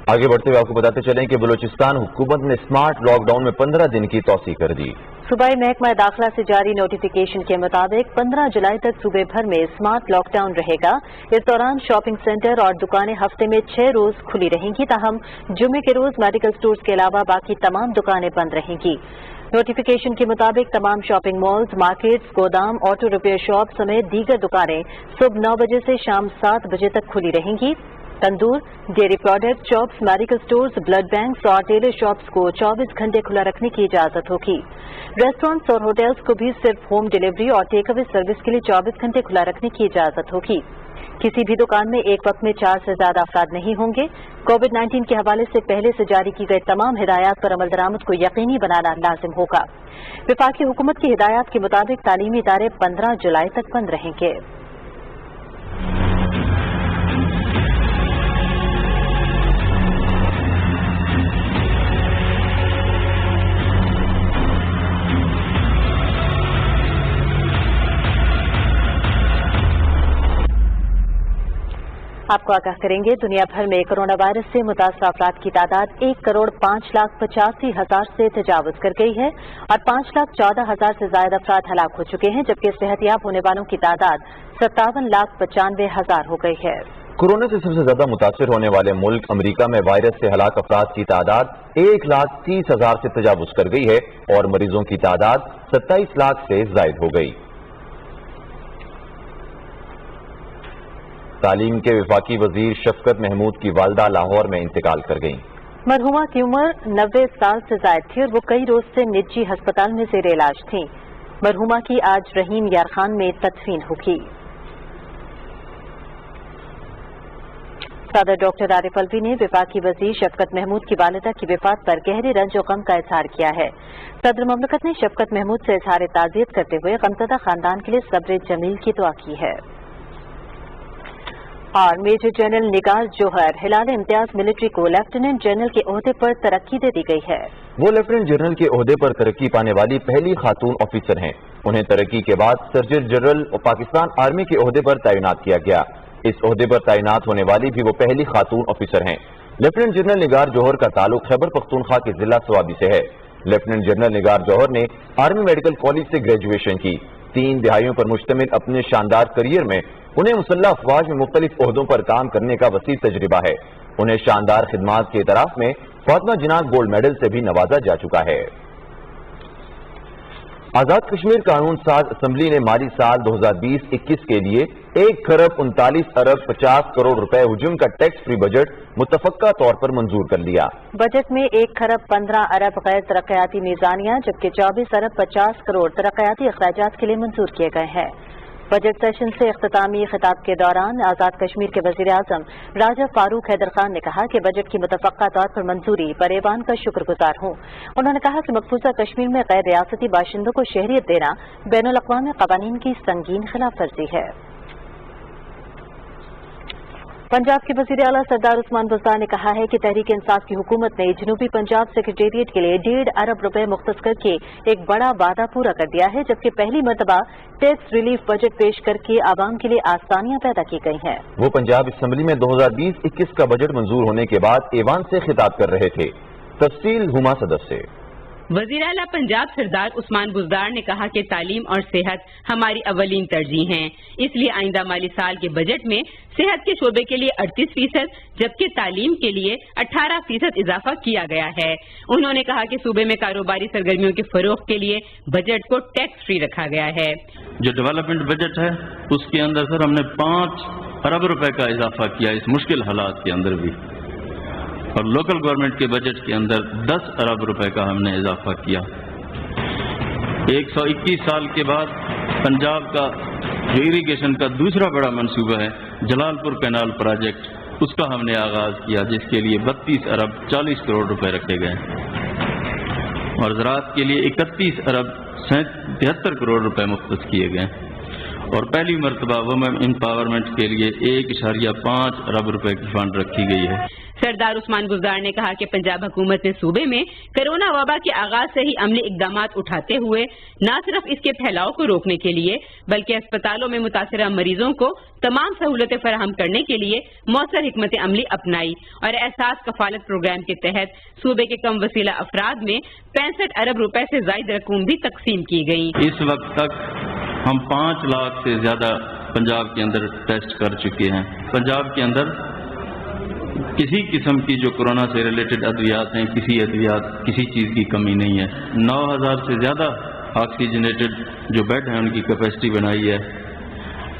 आगे बढ़ते हुए आपको बताते चलें कि बलूचिस्तान हुकूमत ने स्मार्ट लॉकडाउन में 15 दिन की तौसीह कर दी। सूबाई महकमा दाखिला से जारी नोटिफिकेशन के मुताबिक 15 जुलाई तक सूबे भर में स्मार्ट लॉकडाउन रहेगा। इस दौरान शॉपिंग सेंटर और दुकानें हफ्ते में 6 रोज खुली रहेंगी, ताहम जुम्मे के रोज मेडिकल स्टोर्स के अलावा बाकी तमाम दुकानें बंद रहेंगी। नोटिफिकेशन के मुताबिक तमाम शॉपिंग मॉल्स, मार्केट्स, गोदाम, ऑटो रिपेयर शॉप समेत दीगर दुकानें सुबह 9 बजे से शाम 7 बजे तक खुली रहेंगी। तंदूर, dairy product shops, medical stores, blood banks और टेलर शॉप्स को 24 घंटे खुला रखने की इजाजत होगी। रेस्टोरेंट्स और होटल्स को भी सिर्फ होम डिलीवरी और टेक अवे सर्विस के लिए 24 घंटे खुला रखने की इजाजत होगी। किसी भी दुकान में एक वक्त में 4 से ज्यादा अफराद नहीं होंगे। कोविड-19 के हवाले से पहले से जारी की गई तमाम हिदायत पर अमल दरामद को यकीनी बनाना लाजिम होगा। वफाकी हुकूमत की हिदायत के मुताबिक तालीमी इदारे 15 जुलाई तक बंद रहेंगे। आपको आगाह करेंगे, दुनिया भर में कोरोना वायरस से मुतासरा अफराद की तादाद 1,05,85,000 से तजावुज कर गई है और 5,14,000 से ज्यादा अफराद हलाक हो चुके हैं, जबकि सेहतियाब होने वालों की तादाद 57,95,000 हो गई है। कोरोना से सबसे ज्यादा मुतासिर होने वाले मुल्क अमेरिका में वायरस से हलाक अफराद की तादाद 1,30,000 से तजावुज कर गई है और मरीजों की तादाद 27 लाख से जायद हो गई। तालीम के वफाकी वजीर शफकत महमूद की वालदा लाहौर में इंतकाल कर गईं। मरहुमा की उम्र 90 साल से जायद थी और वो कई रोज से निजी अस्पताल में जेर इलाज थी। मरहुमा की आज रहीम यार खान में तदफीन होगी। सदर डॉक्टर आरिफ अलवी ने वफाकी वजीर शफकत महमूद की वालिदा की वफात पर गहरे रंज और गम का इजहार किया है। सदर ममलकत ने शफकत महमूद से इजहार ताज़ियत करते हुए गमज़दा खानदान के लिए सब्र जमील की दुआ की है। और मेजर जनरल निगार जोहर हिलाल इम्तियाज मिलिट्री को लेफ्टिनेंट जनरल के ओहदे पर तरक्की दे दी गई है। वो लेफ्टिनेंट जनरल के ओहदे पर तरक्की पाने वाली पहली खातून ऑफिसर हैं। उन्हें तरक्की के बाद सर्जन जनरल और पाकिस्तान आर्मी के ओहदे पर तैनात किया गया। इस ओहदे पर तैनात होने वाली भी वो पहली खातून ऑफिसर हैं। लेफ्टिनेंट जनरल निगार जौहर का ताल्लुक खैबर पख्तूनख्वा के जिला स्वाबी से है। लेफ्टिनेंट जनरल निगार जौहर ने आर्मी मेडिकल कॉलेज से ग्रेजुएशन की। 3 दिहाइयों पर मुश्तमिल अपने शानदार करियर में उन्हें मुसल्लह अफवाज में मुख्तलिफ ओहदों पर काम करने का वसी तजर्बा है। उन्हें शानदार खिदमात के इतराफ में फातिमा जिन्ना गोल्ड मेडल से भी नवाजा जा चुका है। आजाद कश्मीर कानून साज असम्बली ने माली साल 2020-21 के लिए 1,39,50 करोड़ रुपए हुजूम का टैक्स फ्री बजट मुतफक्का तौर पर मंजूर कर लिया। बजट में 1,15 गैर तरक्याती मीजानियां जबकि 24,50 करोड़ तरक्याती अखराजात के लिए मंजूर किए गए हैं। बजट सेशन से इख्तितामी खिताब के दौरान आजाद कश्मीर के वजीर आजम राजा फारूक हैदर खान ने कहा कि बजट की मुतफक्का तौर पर मंजूरी पर ऐवान का शुक्रगुजार हूँ। उन्होंने कहा कि मकबूजा कश्मीर में गैर रियासती बाशिंदों को शहरियत देना बैनुल अक़वामी क़वानीन की संगीन खिलाफ वर्जी है। पंजाब के वज़ीर आला सरदार उस्मान बुज़दार ने कहा है कि तहरीक इंसाफ की हुकूमत ने जनूबी पंजाब सेक्रेटेरिएट के लिए 1.5 अरब रुपए मुख्तस करके एक बड़ा वादा पूरा कर दिया है, जबकि पहली मरतबा टैक्स रिलीफ बजट पेश करके आवाम के लिए आसानियां पैदा की गई हैं। वो पंजाब असम्बली में 2020-21 का बजट मंजूर होने के बाद ऐवान से खिताब कर रहे थे। तफसील हुमा सदर से। वज़ीर आला पंजाब सरदार उस्मान बुज़दार ने कहा कि तालीम और सेहत हमारी अवलीन तरजीह हैं, इसलिए आइंदा माली साल के बजट में सेहत के शोबे के लिए 38% जबकि तालीम के लिए 18% इजाफा किया गया है। उन्होंने कहा कि सूबे में कारोबारी सरगर्मियों के फरोग के लिए बजट को टैक्स फ्री रखा गया है। जो डेवलपमेंट बजट है उसके अंदर सर हमने 5 अरब रुपए का इजाफा किया इस मुश्किल हालात के अंदर भी। और लोकल गवर्नमेंट के बजट के अंदर 10 अरब रुपए का हमने इजाफा किया। 121 साल के बाद पंजाब का जो इरिगेशन का दूसरा बड़ा मंसूबा है जलालपुर कैनाल प्रोजेक्ट, उसका हमने आगाज किया, जिसके लिए 32 अरब 40 करोड़ रुपए रखे गए और ज़राअत के लिए 31 अरब 73 करोड़ रुपए मुख्तस किए गए और पहली मरतबा वुमेन एम्पावरमेंट के लिए 1.5 अरब रुपए की फंड रखी गई है। सरदार उस्मान बुज़दार ने कहा कि पंजाब हुकूमत ने सूबे में कोरोना वबा के आगाज से ही अमली इकदाम उठाते हुए न सिर्फ इसके फैलाव को रोकने के लिए बल्कि अस्पतालों में मुतासरा मरीजों को तमाम सहूलतें फराहम करने के लिए मौसर हिकमत अमली अपनाई और एहसास कफालत प्रोग्राम के तहत सूबे के कम वसीला अफराद में 65 अरब रुपए से ज्यादा रकूम भी तकसीम की गई। इस वक्त तक हम 5 लाख से ज्यादा पंजाब के अंदर टेस्ट कर चुके हैं। पंजाब के अंदर किसी किस्म की जो कोरोना से रिलेटेड अद्वियात हैं, किसी चीज की कमी नहीं है। 9000 से ज्यादा ऑक्सीजनेटेड जो बेड हैं उनकी कैपेसिटी बनाई है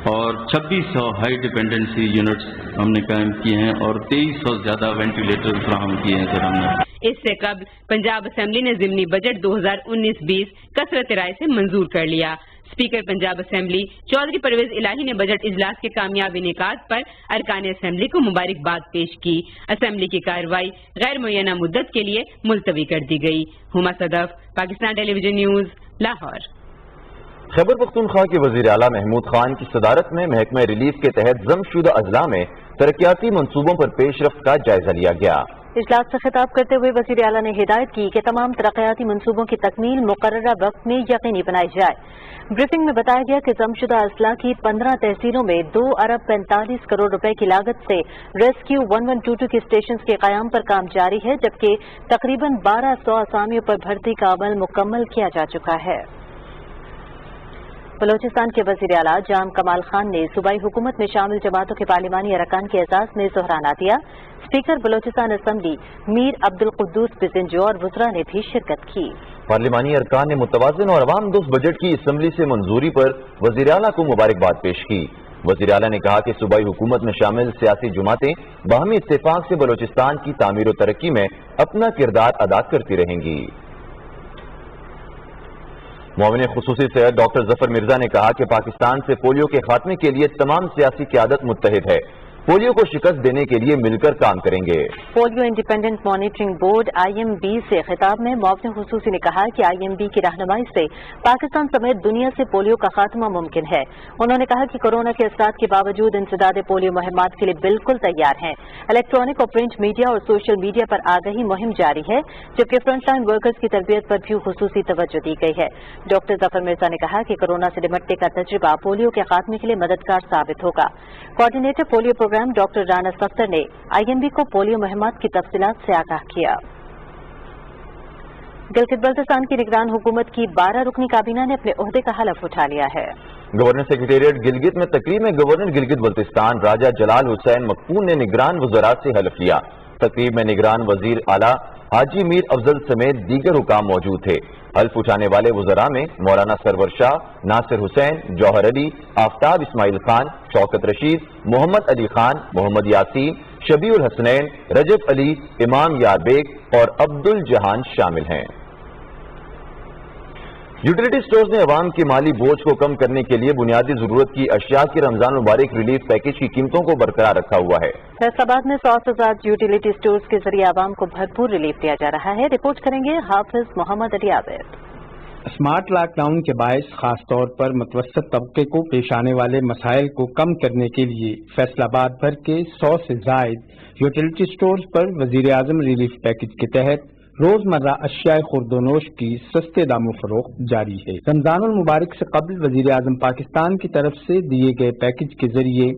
और 2600 हाई डिपेंडेंसी यूनिट्स हमने कायम किए हैं और 2300 ज्यादा वेंटिलेटर फराहम किए हैं सर हमने। इससे कबल पंजाब असेंबली ने ज़िमनी बजट 2019-20 कसरत राय से मंजूर कर लिया। स्पीकर पंजाब असेंबली चौधरी परवेज इलाही ने बजट इजलास के कामयाब इनेकाद पर अरकान असेंबली को मुबारकबाद पेश की। असेंबली की कार्रवाई गैर मुय्यना मुद्दत के लिए मुलतवी कर दी गई। Huma Sadaf, Pakistan television news, Lahore. खैबर पख्तूनख्वा के वजीर आला महमूद खान की सदारत में महकमा रिलीफ के तहत जमशुदा अजला में तरक्याती मंसूबों पर पेशरफ्त का जायजा लिया गया। इजलास से खिताब करते हुए वजीर आला ने हिदायत की कि तमाम तरक्याती मंसूबों की तकमील मुकर्ररा वक्त में यकीनी बनाई जाए। ब्रीफिंग में बताया गया कि जमशुदा अजला की 15 तहसीलों में 2 अरब 45 करोड़ रुपए की लागत से रेस्क्यू 1122 के स्टेशन के कयाम पर काम जारी है, जबकि तकरीबन 1200 असामियों पर भर्ती का अमल मुकम्मल किया जा चुका है। बलोचिस्तान के वजीर आला जाम कमाल खान ने सूबाई हुकूमत में शामिल जमातों के पार्लिमानी अरकान के एजाज में जोहराना दिया। स्पीकर बलोचिस्तान असम्बली मीर अब्दुल कुद्दूस बिजिंजो और वज़रा ने भी शिरकत की। पार्लिमानी अरकान ने मुतवाज़िन और अवाम दोस्त बजट की असम्बली से मंजूरी पर वजीर आला को मुबारकबाद पेश की। वजीर आला ने कहा कि सूबाई हुकूमत में शामिल सियासी जमातें बाहमी इत्तेफाक से बलोचिस्तान की तामीर और तरक्की में अपना किरदार अदा करती रहेंगी। मोमिन खुसूसी सैयद डॉक्टर जफर मिर्जा ने कहा कि पाकिस्तान से पोलियो के खात्मे के लिए तमाम सियासी क़यादत मुत्तहिद है, पोलियो को शिकस्त देने के लिए मिलकर काम करेंगे। Polio independent monitoring board IMB से खिताब में मोमिन खुसूसी ने कहा कि IMB की रहनुमाई से पाकिस्तान समेत दुनिया से पोलियो का खात्मा मुमकिन है। उन्होंने कहा कि कोरोना के असरात के बावजूद इंसदाद पोलियो मुहिम्मात के लिए बिल्कुल तैयार हैं। इलेक्ट्रॉनिक और प्रिंट मीडिया और सोशल मीडिया पर आगाही मुहिम जारी है, जबकि फ्रंटलाइन वर्कर्स की तरबियत पर भी खुसूसी तवज्जो दी गई है। डॉक्टर जफर मिर्जा ने कहा कि कोरोना से निपटने का तजुर्बा पोलियो के खात्मे के लिए मददगार साबित होगा। Coordinator polio programme doctor Rana Safdar ने IMB को पोलियो मुहिम्मात की तफसीलात से आगाह किया। गिलगित बल्तिस्तान की निगरान हुकूमत की 12 रुकनी काबीना ने अपने ओहदे का हलफ उठा लिया है। गवर्नर सेक्रेटेरिएट गिलगित में तकरीब में गवर्नर गिलगित बल्तिस्तान राजा जलाल हुसैन मकबूल ने निगरान वज़रात से हलफ लिया। तकरीब में निगरान वजीर आला हाजी मीर अफजल समेत दीगर हुकाम मौजूद थे। हल्फ उठाने वाले वज़रा में मौलाना सरवर शाह, नासिर हुसैन, जौहर अली, आफ्ताब इस्माइल खान, शौकत रशीद, मोहम्मद अली खान, मोहम्मद यासीन, शबीउल हसनैन, रजब अली, इमाम यार बेग और अब्दुल जहान शामिल हैं। यूटिलिटी स्टोर्स ने अवाम के माली बोझ को कम करने के लिए बुनियादी जरूरत की अशिया की रमजान मुबारक रिलीफ पैकेज की कीमतों को बरकरार रखा हुआ है। फैसलाबाद में 100 से ज्यादा यूटिलिटी स्टोर्स के जरिए अवाम को भरपूर रिलीफ दिया जा रहा है। रिपोर्ट करेंगे हाफिज मोहम्मद अली आबिद। स्मार्ट लॉकडाउन के बायस खासतौर पर मुतवस्सित तबके को पेश आने वाले मसाइल को कम करने के लिए फैसलाबाद भर के 100 से जायद यूटिलिटी स्टोर्स पर वजीर आजम रिलीफ पैकेज के तहत रोजमर्रा अशियाए खुर्दोनोश की सस्ते दामों फरोख्त जारी है। रमजानुल मुबारक से कबल वजीर आजम पाकिस्तान की तरफ से दिए गए पैकेज के जरिए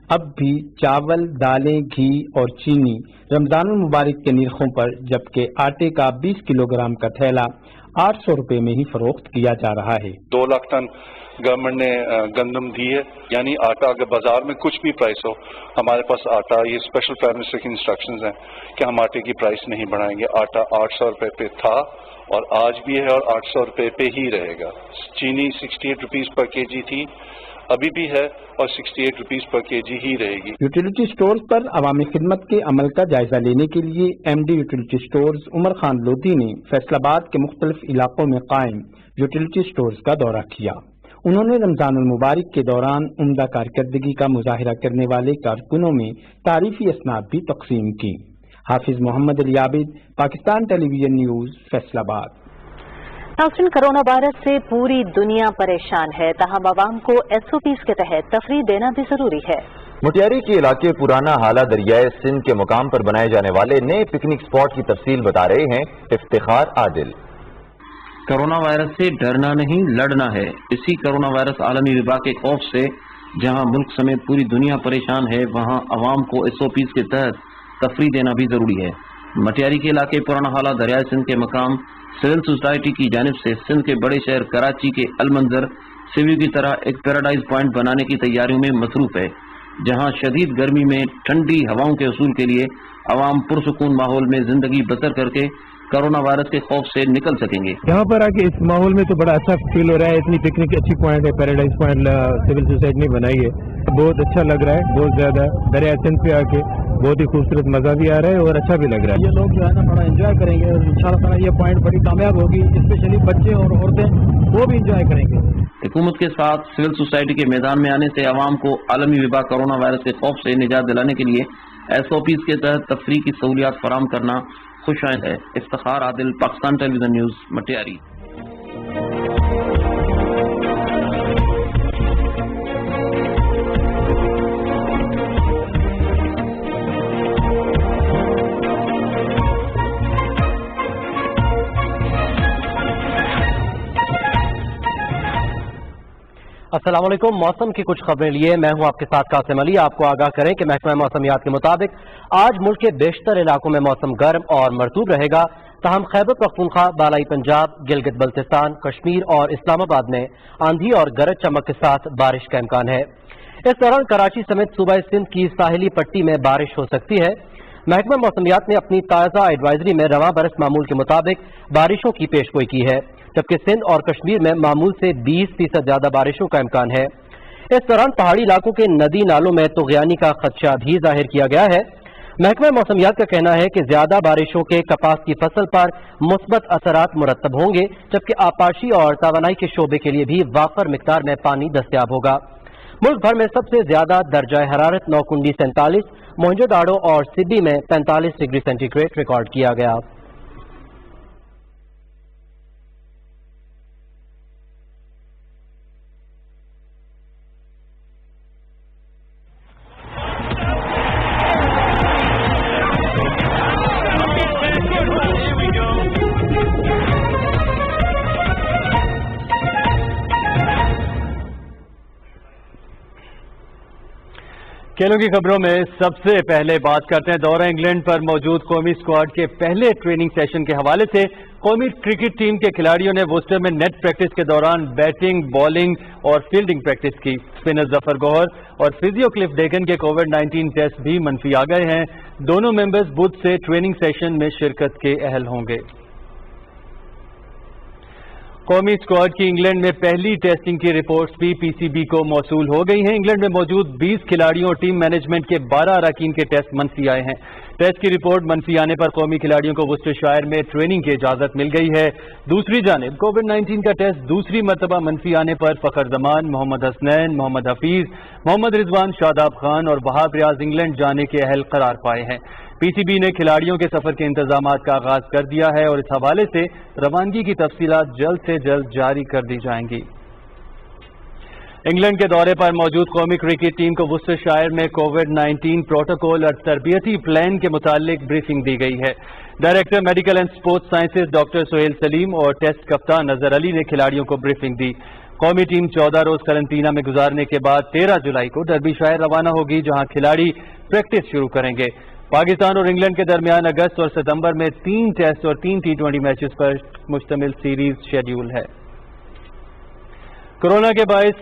अब भी चावल, दालें, घी और चीनी रमजानुल मुबारक के निर्खों पर, जबकि आटे का 20 किलोग्राम का थैला 800 रुपए में ही फरोख्त किया जा रहा है। 2 लाख टन गवर्नमेंट ने गंदम दी है, यानी आटा अगर बाजार में कुछ भी प्राइस हो, हमारे पास आटा, ये स्पेशल प्राइम मिनिस्टर की इंस्ट्रक्शंस हैं कि हम आटे की प्राइस नहीं बढ़ाएंगे। आटा 800 रुपए पे था और आज भी है और 800 रुपए पे ही रहेगा। चीनी 68 रुपीज पर केजी थी, अभी भी है और 68 रुपीज पर केजी ही रहेगी। यूटिलिटी स्टोर्स पर अवामी खिदमत के अमल का जायजा लेने के लिए MD utility stores Umar Khan Lodhi ने फैसलाबाद के मुख्तलिफ इलाकों में कायम यूटिलिटी स्टोर्स का दौरा किया। उन्होंने रमजान मुबारक के दौरान उम्दा कारकर्दगी का मुजाहिरा करने वाले कारकुनों में तारीफी असनाद भी तकसीम की। हाफिज मोहम्मद अली आबिद, पाकिस्तान टेलीविजन न्यूज, फैसलाबाद। नाज़रीन, कोरोना वायरस से पूरी दुनिया परेशान है, तहम आवाम को SOPs के तहत तफरीह देना भी जरूरी है। मुटियारी के इलाके पुराना हाला दरियाए सिंध के मुकाम पर बनाए जाने वाले नए पिकनिक स्पॉट की तफसील बता रहे हैं इफ्तिखार आदिल। कोरोना वायरस से डरना नहीं, लड़ना है। इसी कोरोना वायरस आलमी विबा के खौफ से जहां मुल्क समेत पूरी दुनिया परेशान है, वहां अवाम को SOPs के तहत तफरीह देना भी जरूरी है। मटियारी के इलाके पुराना हाला दरियाए सिंध के मकाम सिविल सोसाइटी की जानिब से सिंध के बड़े शहर कराची के अलमंजर सिविल की तरह एक पैराडाइज पॉइंट बनाने की तैयारियों में मसरूफ है, जहां शदीद गर्मी में ठंडी हवाओं के उसूल के लिए अवाम पुरसुकून माहौल में जिंदगी बसर करके कोरोना वायरस के खौफ से निकल सकेंगे। यहाँ पर आके इस माहौल में तो बड़ा अच्छा फील हो रहा है। इतनी पिकनिक अच्छी पॉइंट है, पैराडाइज पॉइंट सिविल सोसाइटी ने बनाई है, बहुत अच्छा लग रहा है। बहुत ज्यादा दरिया सिंध पे आके बहुत ही खूबसूरत मजा भी आ रहा है और अच्छा भी लग रहा है। ये लोग जो है ना बड़ा एंजॉय करेंगे और इंशाल्लाह ये पॉइंट बड़ी कामयाब होगी, स्पेशली बच्चे और औरतें वो भी एंजॉय करेंगे। हुकूमत के साथ सिविल सोसाइटी के मैदान में आने से अवाम को आलमी विबा कोरोना वायरस के खौफ से निजात दिलाने के लिए SOPs के तहत तफरीह की सहूलियात फराहम करना खुशाइंद है। Iftikhar Adil, Pakistan television news, Matiari. अस्सलाम वालेकुम। मौसम की कुछ खबरें लिए मैं हूं आपके साथ कासिम अली। आपको आगाह करें कि महकमा मौसमियात के मुताबिक आज मुल्क के बेशतर इलाकों में मौसम गर्म और मरतूब रहेगा, तहम खैबर पख्तूनख्वा, बालाई पंजाब, गिलगित बल्तिस्तान, कश्मीर और इस्लामाबाद में आंधी और गरज चमक के साथ बारिश का इम्कान है। इस दौरान कराची समेत सूबा सिंध की साहिली पट्टी में बारिश हो सकती है। महकमा मौसमियात ने अपनी ताज़ा एडवाइजरी में रवां बरस मामूल के मुताबिक बारिशों की पेशगोई की है, जबकि सिंध और कश्मीर में मामूल से 20% ज्यादा बारिशों का इम्कान है। इस दौरान पहाड़ी इलाकों के नदी नालों में तुग़यानी का खदशा भी जाहिर किया गया है। महकमा मौसमियात का कहना है कि ज्यादा बारिशों के कपास की फसल पर मुस्बत असरात मुरतब होंगे, जबकि आपाशी और तवानाई के शोबे के लिए भी वाफर मिकदार में पानी दस्तयाब होगा। मुल्क भर में सबसे ज्यादा दर्जा हरारत नौकुंडी 47, मोहनजोदाड़ो और सिब्बी में 45 डिग्री सेंटीग्रेड रिकॉर्ड किया गया। खेलों की खबरों में सबसे पहले बात करते हैं दौरा इंग्लैंड पर मौजूद कौमी स्क्वाड के पहले ट्रेनिंग सेशन के हवाले से। कौमी क्रिकेट टीम के खिलाड़ियों ने वुस्टर में नेट प्रैक्टिस के दौरान बैटिंग, बॉलिंग और फील्डिंग प्रैक्टिस की। स्पिनर जफर गौहर और फिजियो क्लिफ डेगन के कोविड-19 टेस्ट भी मनफी आ गए हैं। दोनों मेंबर्स बुध से ट्रेनिंग सेशन में शिरकत के अहल होंगे। कौमी स्क्वाड की इंग्लैंड में पहली टेस्टिंग की रिपोर्ट्स भी PCB को मौसूल हो गई हैं। इंग्लैंड में मौजूद 20 खिलाड़ियों और टीम मैनेजमेंट के 12 अरकान के टेस्ट मनफी आए हैं। टेस्ट की रिपोर्ट मनफी आने पर कौमी खिलाड़ियों को वुस्टरशायर में ट्रेनिंग की इजाजत मिल गई है। दूसरी जानिब कोविड-19 का टेस्ट दूसरी मरतबा मनफी आने पर फखर जमान, मोहम्मद हसनैन, मोहम्मद हफीज, मोहम्मद रिजवान, शादाब खान और वहाब रियाज इंग्लैंड जाने के अहल करार पाए हैं। PCB ने खिलाड़ियों के सफर के इंतजामात का आगाज कर दिया है और इस हवाले से रवानगी की तफसीलात जल्द से जल्द जारी कर दी जाएंगी। इंग्लैंड के दौरे पर मौजूद कौमी क्रिकेट टीम को वुस्टरशायर में कोविड-19 प्रोटोकॉल और तरबियती प्लान के मुतालिक ब्रीफिंग दी गई है। Director medical and sports sciences doctor Sohail Salim और टेस्ट कप्तान अजहर अली ने खिलाड़ियों को ब्रीफिंग दी। कौमी टीम 14 रोज करंटीना में गुजारने के बाद 13 जुलाई को डर्बीशायर रवाना होगी, जहां खिलाड़ी प्रैक्टिस शुरू करेंगे। पाकिस्तान और इंग्लैंड के दरमियान अगस्त और सितंबर में 3 टेस्ट और 3 T20 मैचेस पर मुश्तमिल सीरीज शेड्यूल है। कोरोना के बायस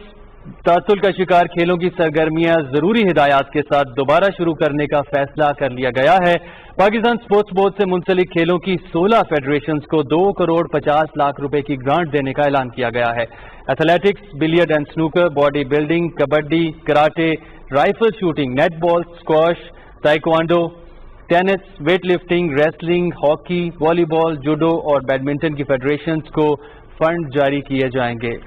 तासुल का शिकार खेलों की सरगर्मियां जरूरी हिदायत के साथ दोबारा शुरू करने का फैसला कर लिया गया है। पाकिस्तान स्पोर्ट्स बोर्ड से मुंसलिक खेलों की 16 फेडरेशंस को 2 करोड़ 50 लाख रुपए की ग्रांट देने का ऐलान किया गया है। Athletics, billiard and snooker, body building, kabaddi, karate, rifle shooting, netball, squash, taekwondo, tennis, weight lifting, wrestling, hockey, volleyball, judo और बैडमिंटन की फेडरेशंस को फंड जारी किए जाएंगे।